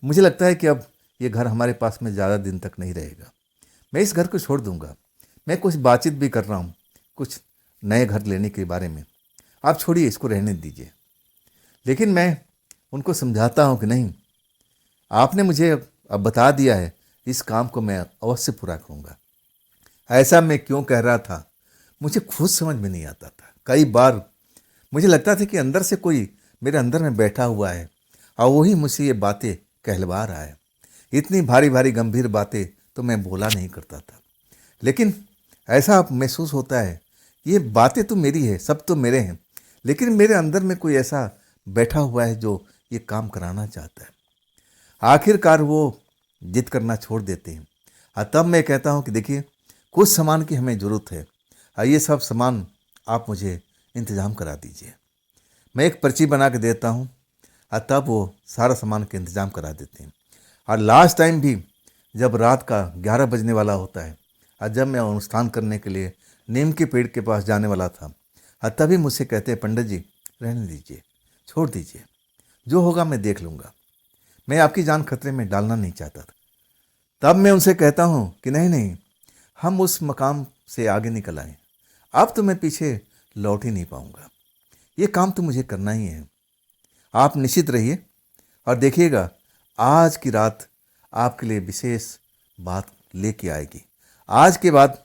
मुझे लगता है कि अब ये घर हमारे पास में ज़्यादा दिन तक नहीं रहेगा, मैं इस घर को छोड़ दूँगा। मैं कुछ बातचीत भी कर रहा हूँ कुछ नए घर लेने के बारे में, आप छोड़िए, इसको रहने दीजिए। लेकिन मैं उनको समझाता हूँ कि नहीं, आपने मुझे अब बता दिया है, इस काम को मैं अवश्य पूरा करूँगा। ऐसा मैं क्यों कह रहा था मुझे खुद समझ में नहीं आता था। कई बार मुझे लगता था कि अंदर से कोई मेरे अंदर में बैठा हुआ है और वही मुझसे ये बातें कहलवा रहा है। इतनी भारी भारी गंभीर बातें तो मैं बोला नहीं करता था, लेकिन ऐसा महसूस होता है ये बातें तो मेरी है, सब तो मेरे हैं, लेकिन मेरे अंदर में कोई ऐसा बैठा हुआ है जो ये काम कराना चाहता है। आखिरकार वो जिद करना छोड़ देते हैं और तब मैं कहता हूँ कि देखिए, कुछ सामान की हमें ज़रूरत है और ये सब सामान आप मुझे इंतज़ाम करा दीजिए। मैं एक पर्ची बना के देता हूँ और तब वो सारा सामान का इंतज़ाम करा देते हैं। और लास्ट टाइम भी जब रात का 11 बजने वाला होता है और जब मैं अनुष्ठान करने के लिए नीम के पेड़ के पास जाने वाला था और तभी मुझसे कहते हैं, पंडित जी रहने दीजिए, छोड़ दीजिए, जो होगा मैं देख लूँगा। मैं आपकी जान खतरे में डालना नहीं चाहता था। तब मैं उनसे कहता हूँ कि नहीं नहीं, हम उस मकाम से आगे निकल आए, अब तो मैं पीछे लौट ही नहीं पाऊँगा, ये काम तो मुझे करना ही है। आप निश्चित रहिए और देखिएगा, आज की रात आपके लिए विशेष बात लेके आएगी। आज के बाद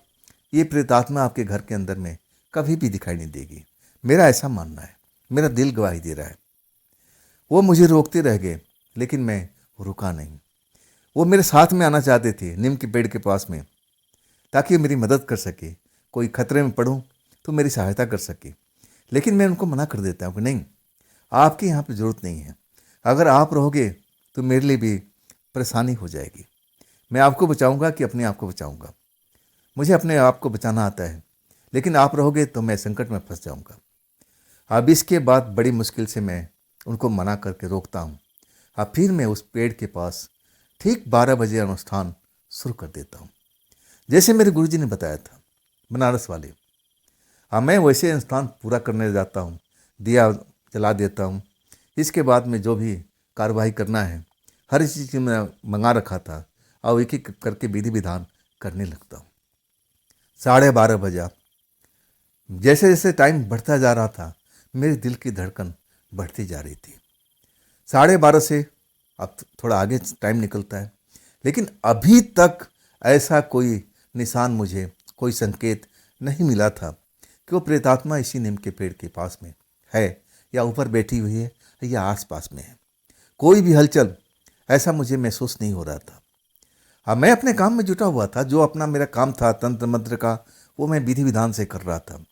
ये प्रेतात्मा आपके घर के अंदर में कभी भी दिखाई नहीं देगी, मेरा ऐसा मानना है, मेरा दिल गवाही दे रहा है। वो मुझे रोकते रह गए, लेकिन मैं रुका नहीं। वो मेरे साथ में आना चाहते थे नीम के पेड़ के पास में, ताकि मेरी मदद कर सके, कोई खतरे में पड़ूं तो मेरी सहायता कर सके। लेकिन मैं उनको मना कर देता हूँ कि नहीं, आपकी यहाँ पे ज़रूरत नहीं है, अगर आप रहोगे तो मेरे लिए भी परेशानी हो जाएगी। मैं आपको बचाऊंगा कि अपने आप को बचाऊंगा, मुझे अपने आप को बचाना आता है, लेकिन आप रहोगे तो मैं संकट में फंस जाऊंगा। अब इसके बाद बड़ी मुश्किल से मैं उनको मना करके रोकता हूँ। अब फिर मैं उस पेड़ के पास ठीक 12 बजे अनुष्ठान शुरू कर देता हूँ, जैसे मेरे गुरुजी ने बताया था, बनारस वाले। अब मैं वैसे अनुष्ठान पूरा करने जाता हूँ, दिया जला देता हूँ। इसके बाद में जो भी कार्रवाई करना है, हर चीज़ मैं मंगा रखा था और एक एक करके विधि विधान करने लगता हूँ। 12:30 बजा। जैसे जैसे टाइम बढ़ता जा रहा था, मेरे दिल की धड़कन बढ़ती जा रही थी। 12:30 से अब थोड़ा आगे टाइम निकलता है, लेकिन अभी तक ऐसा कोई निशान, मुझे कोई संकेत नहीं मिला था कि वो प्रेतात्मा इसी नीम के पेड़ के पास में है या ऊपर बैठी हुई है या आस पास में है। कोई भी हलचल ऐसा मुझे महसूस नहीं हो रहा था। अब मैं अपने काम में जुटा हुआ था, जो अपना मेरा काम था तंत्र मंत्र का, वो मैं विधि विधान से कर रहा था।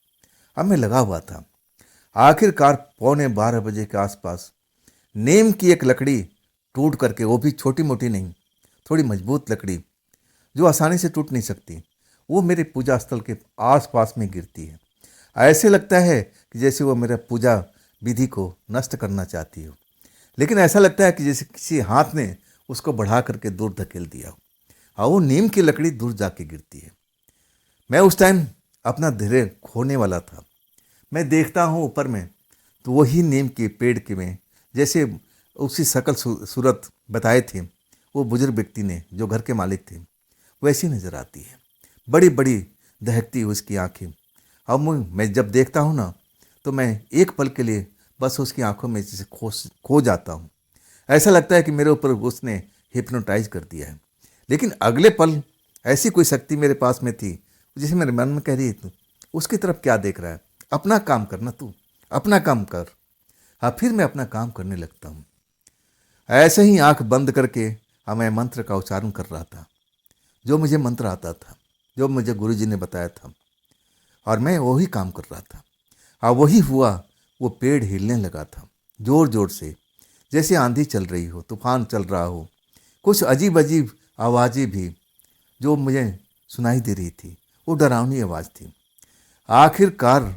अब मैं लगा हुआ था। आखिरकार 11:15 बजे के आसपास नीम की एक लकड़ी टूट करके, वो भी छोटी मोटी नहीं, थोड़ी मजबूत लकड़ी जो आसानी से टूट नहीं सकती, वो मेरे पूजा स्थल के आसपास में गिरती है। ऐसे लगता है कि जैसे वो मेरा पूजा विधि को नष्ट करना चाहती हो, लेकिन ऐसा लगता है कि जैसे किसी हाथ ने उसको बढ़ा करके दूर धकेल दिया हो और वो नीम की लकड़ी दूर जाके गिरती है। मैं उस टाइम अपना धैर्य खोने वाला था। मैं देखता हूँ ऊपर में, तो वही नीम के पेड़ के में जैसे उसी शकल सूरत बताए थे वो बुजुर्ग व्यक्ति ने, जो घर के मालिक थे, वैसी नज़र आती है। बड़ी बड़ी दहकती उसकी आंखें। अब मैं जब देखता हूँ ना, तो मैं एक पल के लिए बस उसकी आंखों में जैसे खो जाता हूँ। ऐसा लगता है कि मेरे ऊपर उसने हिप्नोटाइज कर दिया है। लेकिन अगले पल ऐसी कोई शक्ति मेरे पास में थी, जिसे मेरे मन में कह रही थी, उसकी तरफ क्या देख रहा है, अपना काम करना, तू अपना काम कर। हाँ, फिर मैं अपना काम करने लगता हूँ। ऐसे ही आंख बंद करके मैं मंत्र का उच्चारण कर रहा था, जो मुझे मंत्र आता था, जो मुझे गुरुजी ने बताया था, और मैं वही काम कर रहा था। और वही हुआ, वो पेड़ हिलने लगा था जोर जोर से, जैसे आंधी चल रही हो, तूफान चल रहा हो। कुछ अजीब अजीब आवाज़ें भी जो मुझे सुनाई दे रही थी, वो डरावनी आवाज़ थी। आखिरकार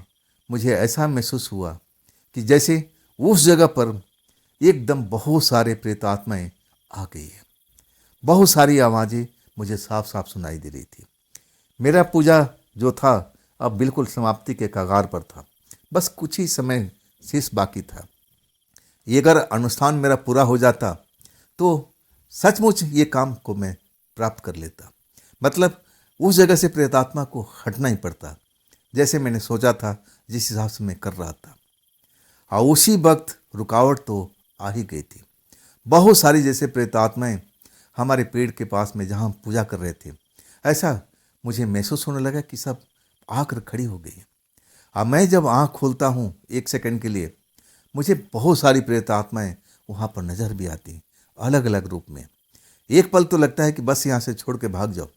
मुझे ऐसा महसूस हुआ कि जैसे उस जगह पर एकदम बहुत सारे प्रेतात्माएं आ गई है। बहुत सारी आवाज़ें मुझे साफ साफ सुनाई दे रही थी। मेरा पूजा जो था अब बिल्कुल समाप्ति के कगार पर था। बस कुछ ही समय शेष बाकी था। ये अगर अनुष्ठान मेरा पूरा हो जाता तो सचमुच ये काम को मैं प्राप्त कर लेता। मतलब उस जगह से प्रेतात्मा को हटना ही पड़ता, जैसे मैंने सोचा था, जिस हिसाब से मैं कर रहा था। और उसी वक्त रुकावट तो आ ही गई थी। बहुत सारी जैसे प्रेतात्माएं हमारे पेड़ के पास में जहाँ हम पूजा कर रहे थे, ऐसा मुझे महसूस होने लगा कि सब आकर खड़ी हो गई। अब मैं जब आँख खोलता हूँ 1 सेकंड के लिए, मुझे बहुत सारी प्रेतात्माएं वहाँ पर नज़र भी आती, अलग अलग रूप में। एक पल तो लगता है कि बस यहाँ से छोड़ के भाग जाओ,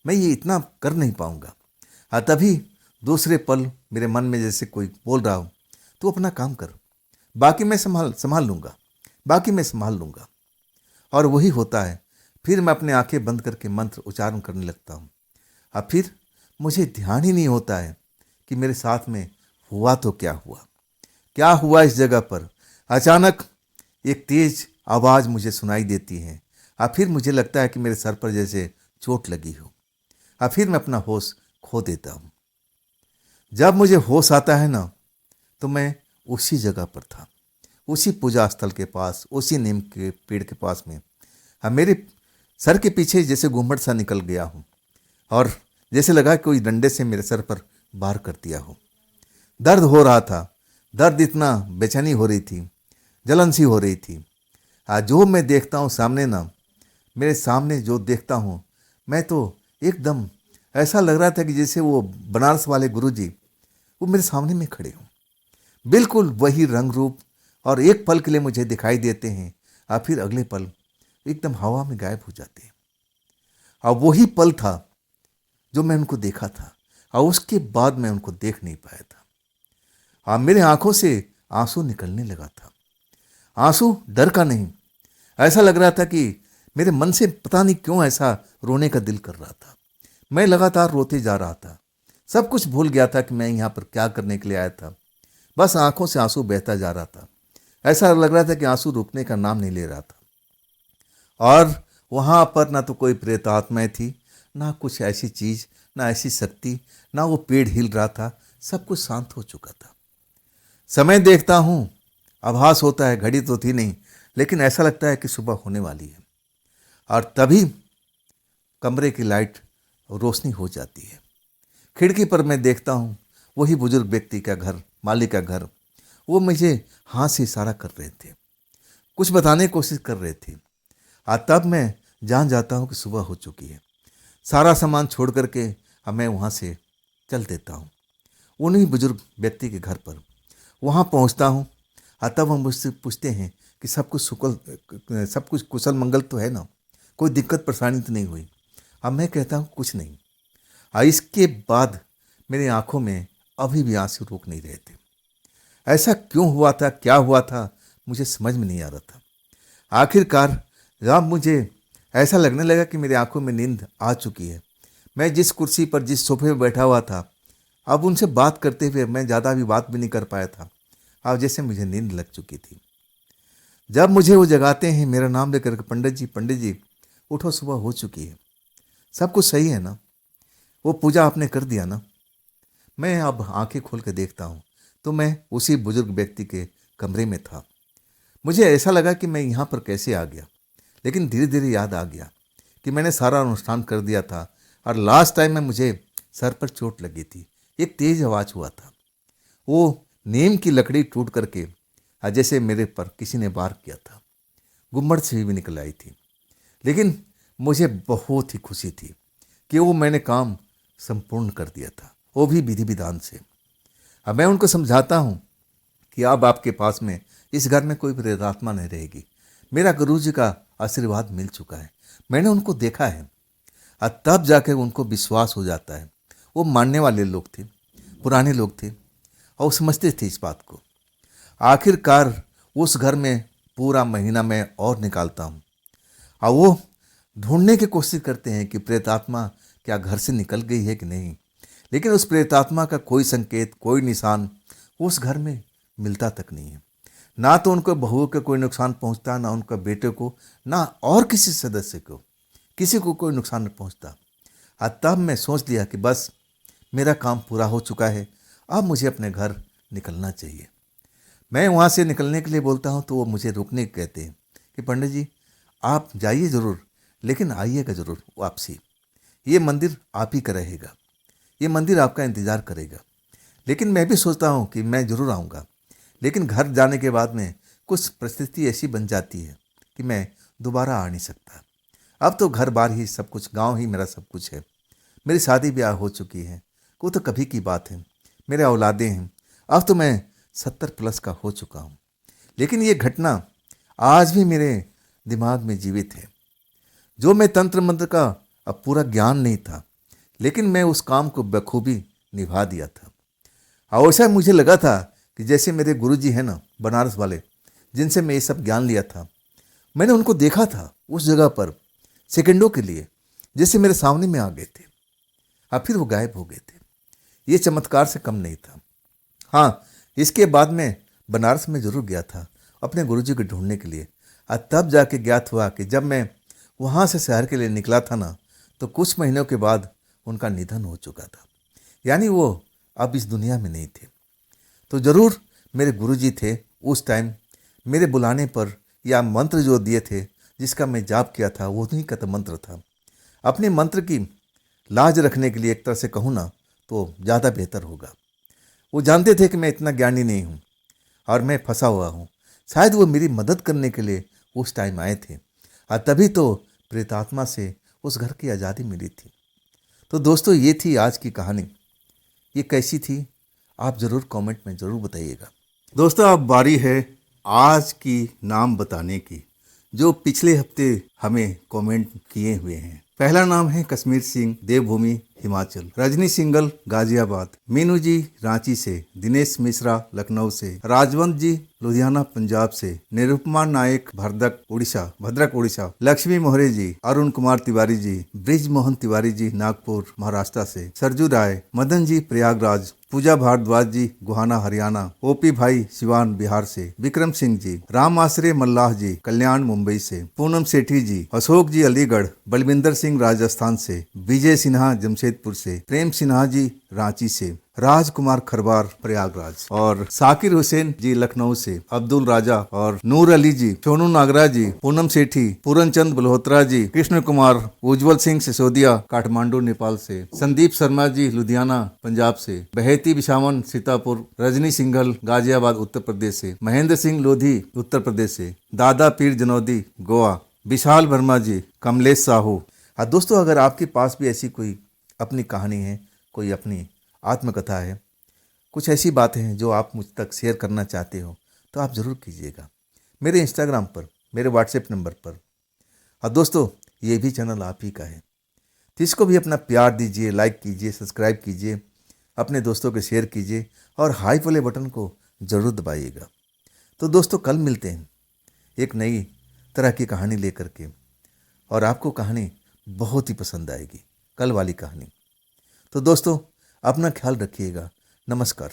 मैं ये इतना कर नहीं पाऊँगा। हाँ, तभी दूसरे पल मेरे मन में जैसे कोई बोल रहा हो, तू अपना काम कर, बाकी मैं संभाल लूँगा, बाकी मैं संभाल लूँगा। और वही होता है। फिर मैं अपने आंखें बंद करके मंत्र उच्चारण करने लगता हूँ। अब फिर मुझे ध्यान ही नहीं होता है कि मेरे साथ में हुआ तो क्या हुआ इस जगह पर। अचानक एक तेज आवाज़ मुझे सुनाई देती है। अब फिर मुझे लगता है कि मेरे सर पर जैसे चोट लगी हो। अब फिर मैं अपना होश खो देता हूँ। जब मुझे होश आता है ना, तो मैं उसी जगह पर था, उसी पूजा स्थल के पास, उसी नीम के पेड़ के पास में। अब मेरे सर के पीछे जैसे घूंघट सा निकल गया हूँ, और जैसे लगा कोई डंडे से मेरे सर पर वार कर दिया हो। दर्द हो रहा था, दर्द इतना, बेचैनी हो रही थी, जलन सी हो रही थी। आज जो मैं देखता हूँ सामने ना, मेरे सामने जो देखता हूँ, मैं तो एकदम ऐसा लग रहा था कि जैसे वो बनारस वाले गुरुजी वो मेरे सामने में खड़े हों। बिल्कुल वही रंग रूप, और एक पल के लिए मुझे दिखाई देते हैं और फिर अगले पल एकदम हवा में गायब हो जाते हैं। और वही पल था जो मैं उनको देखा था, और उसके बाद मैं उनको देख नहीं पाया था। और मेरे आंखों से आंसू निकलने लगा था। आंसू डर का नहीं, ऐसा लग रहा था कि मेरे मन से पता नहीं क्यों ऐसा रोने का दिल कर रहा था। मैं लगातार रोते जा रहा था। सब कुछ भूल गया था कि मैं यहाँ पर क्या करने के लिए आया था। बस आंखों से आंसू बहता जा रहा था। ऐसा लग रहा था कि आंसू रुकने का नाम नहीं ले रहा था। और वहाँ पर ना तो कोई प्रेत आत्माएं थी, ना कुछ ऐसी चीज़, ना ऐसी शक्ति, ना वो पेड़ हिल रहा था। सब कुछ शांत हो चुका था। समय देखता हूँ, आभास होता है, घड़ी तो थी नहीं, लेकिन ऐसा लगता है कि सुबह होने वाली है। और तभी कमरे की लाइट रोशनी हो जाती है। खिड़की पर मैं देखता हूँ वही बुजुर्ग व्यक्ति का घर, मालिक का घर। वो मुझे हाथ से इशारा कर रहे थे, कुछ बताने की कोशिश कर रहे थे। और तब मैं जान जाता हूँ कि सुबह हो चुकी है। सारा सामान छोड़ करके अब मैं वहाँ से चल देता हूँ उन्हीं बुजुर्ग व्यक्ति के घर पर। वहाँ पहुँचता हूँ और तब हम मुझसे पूछते हैं कि सब कुछ कुशल मंगल तो है ना, कोई दिक्कत परेशानी तो नहीं हुई। अब मैं कहता हूँ कुछ नहीं। और इसके बाद मेरी आंखों में अभी भी आंसू रुक नहीं रहे थे। ऐसा क्यों हुआ था, क्या हुआ था, मुझे समझ में नहीं आ रहा था। आखिरकार जब मुझे ऐसा लगने लगा कि मेरी आंखों में नींद आ चुकी है, मैं जिस कुर्सी पर, जिस सोफे पर बैठा हुआ था, अब उनसे बात करते हुए मैं ज़्यादा भी बात भी नहीं कर पाया था। अब जैसे मुझे नींद लग चुकी थी। जब मुझे वो जगाते हैं मेरा नाम लेकर के, पंडित जी उठो, सुबह हो चुकी है, सब कुछ सही है ना, वो पूजा आपने कर दिया ना। मैं अब आंखें खोल के देखता हूँ तो मैं उसी बुजुर्ग व्यक्ति के कमरे में था। मुझे ऐसा लगा कि मैं यहाँ पर कैसे आ गया, लेकिन धीरे धीरे याद आ गया कि मैंने सारा अनुष्ठान कर दिया था, और लास्ट टाइम में मुझे सर पर चोट लगी थी। एक तेज आवाज़ हुआ था, वो नीम की लकड़ी टूट करके जैसे मेरे पर किसी ने वार किया था, गुम्मड़ से भी निकल आई थी। लेकिन मुझे बहुत ही खुशी थी कि वो मैंने काम संपूर्ण कर दिया था, वो भी विधि विधान से। अब मैं उनको समझाता हूँ कि अब आपके पास में इस घर में कोई प्रेतात्मा नहीं रहेगी। मेरा गुरुजी का आशीर्वाद मिल चुका है, मैंने उनको देखा है। और तब जाकर उनको विश्वास हो जाता है। वो मानने वाले लोग थे, पुराने लोग थे, और वो समझते थे इस बात को। आखिरकार उस घर में पूरा महीना मैं और निकालता हूँ, और वो ढूंढने की कोशिश करते हैं कि प्रेतात्मा क्या घर से निकल गई है कि नहीं। लेकिन उस प्रेतात्मा का कोई संकेत, कोई निशान उस घर में मिलता तक नहीं है। ना तो उनको बहू को कोई नुकसान पहुंचता, ना उनका बेटे को, ना और किसी सदस्य को, किसी को कोई नुकसान नहीं पहुंचता। और तब मैं सोच लिया कि बस मेरा काम पूरा हो चुका है, अब मुझे अपने घर निकलना चाहिए। मैं वहाँ से निकलने के लिए बोलता हूँ तो वो मुझे रुकने को कहते हैं कि पंडित जी आप जाइए ज़रूर, लेकिन आइएगा ज़रूर वापसी। ये मंदिर आप ही का रहेगा, ये मंदिर आपका इंतज़ार करेगा। लेकिन मैं भी सोचता हूँ कि मैं ज़रूर आऊँगा, लेकिन घर जाने के बाद में कुछ परिस्थिति ऐसी बन जाती है कि मैं दोबारा आ नहीं सकता। अब तो घर बार ही सब कुछ, गांव ही मेरा सब कुछ है। मेरी शादी ब्याह हो चुकी है, वो तो कभी की बात है। मेरे औलादे हैं, अब तो मैं 70 प्लस का हो चुका हूँ। लेकिन ये घटना आज भी मेरे दिमाग में जीवित है। जो मैं तंत्र मंत्र का अब पूरा ज्ञान नहीं था, लेकिन मैं उस काम को बखूबी निभा दिया था। और ऐसा मुझे लगा था कि जैसे मेरे गुरुजी हैं ना, बनारस वाले, जिनसे मैं ये सब ज्ञान लिया था, मैंने उनको देखा था उस जगह पर सेकंडों के लिए, जैसे मेरे सामने में आ गए थे और फिर वो गायब हो गए थे। ये चमत्कार से कम नहीं था। हाँ, इसके बाद में बनारस में ज़रूर गया था अपने गुरुजी को ढूंढने के लिए। और तब जाके ज्ञात हुआ कि जब मैं वहाँ से शहर के लिए निकला था ना, तो कुछ महीनों के बाद उनका निधन हो चुका था। यानी वो अब इस दुनिया में नहीं थे। तो ज़रूर मेरे गुरुजी थे उस टाइम, मेरे बुलाने पर या मंत्र जो दिए थे, जिसका मैं जाप किया था, वो उन्हीं का तो मंत्र था। अपने मंत्र की लाज रखने के लिए एक तरह से कहूँ ना तो ज़्यादा बेहतर होगा। वो जानते थे कि मैं इतना ज्ञानी नहीं हूँ और मैं फंसा हुआ हूँ। शायद वो मेरी मदद करने के लिए उस टाइम आए थे, और तभी तो प्रेतात्मा से उस घर की आज़ादी मिली थी। तो दोस्तों, ये थी आज की कहानी। ये कैसी थी आप ज़रूर कमेंट में ज़रूर बताइएगा। दोस्तों, अब बारी है आज की नाम बताने की, जो पिछले हफ्ते हमें कमेंट किए हुए हैं। पहला नाम है कश्मीर सिंह, देवभूमि हिमाचल। रजनी सिंगल गाजियाबाद। मीनू जी रांची से। दिनेश मिश्रा लखनऊ से। राजवंत जी लुधियाना पंजाब से। निरुपमा नायक भद्रक उड़ीसा। लक्ष्मी मोहरे जी, अरुण कुमार तिवारी जी, ब्रिज मोहन तिवारी जी नागपुर महाराष्ट्र से। सरजू राय, मदन जी प्रयागराज। पूजा भारद्वाज जी गुहाना हरियाणा। ओपी भाई सिवान बिहार से। विक्रम सिंह जी, राम आश्रय मल्लाह जी कल्याण मुंबई से। पूनम सेठी जी, अशोक जी अलीगढ़। बलविंदर सिंह राजस्थान से। विजय सिन्हा जमशेदपुर से। प्रेम सिन्हा जी रांची से। राजकुमार खरबार प्रयागराज। और साकिर हुसैन जी लखनऊ से। अब्दुल राजा और नूर अली जी, सोनू नागराज जी, पूनम सेठी, पूरन चंद बल्होत्रा जी, कृष्ण कुमार, उज्जवल सिंह सिसोदिया काठमांडू नेपाल से। संदीप शर्मा जी लुधियाना पंजाब से। बहेती बिशावन सीतापुर। रजनी सिंघल गाजियाबाद उत्तर प्रदेश से। महेंद्र सिंह लोधी उत्तर प्रदेश से। दादा पीर जनौदी गोवा। विशाल वर्मा जी, कमलेश साहू। दोस्तों, अगर आपके पास भी ऐसी कोई अपनी कहानी है, कोई अपनी आत्मकथा है, कुछ ऐसी बातें हैं जो आप मुझ तक शेयर करना चाहते हो, तो आप ज़रूर कीजिएगा मेरे इंस्टाग्राम पर, मेरे व्हाट्सएप नंबर पर। और दोस्तों, ये भी चैनल आप ही का है, तो इसको भी अपना प्यार दीजिए, लाइक कीजिए, सब्सक्राइब कीजिए, अपने दोस्तों को शेयर कीजिए और हाई वाले बटन को ज़रूर दबाइएगा। तो दोस्तों, कल मिलते हैं एक नई तरह की कहानी लेकर के, और आपको कहानी बहुत ही पसंद आएगी, कल वाली कहानी। तो दोस्तों, अपना ख्याल रखिएगा। नमस्कार।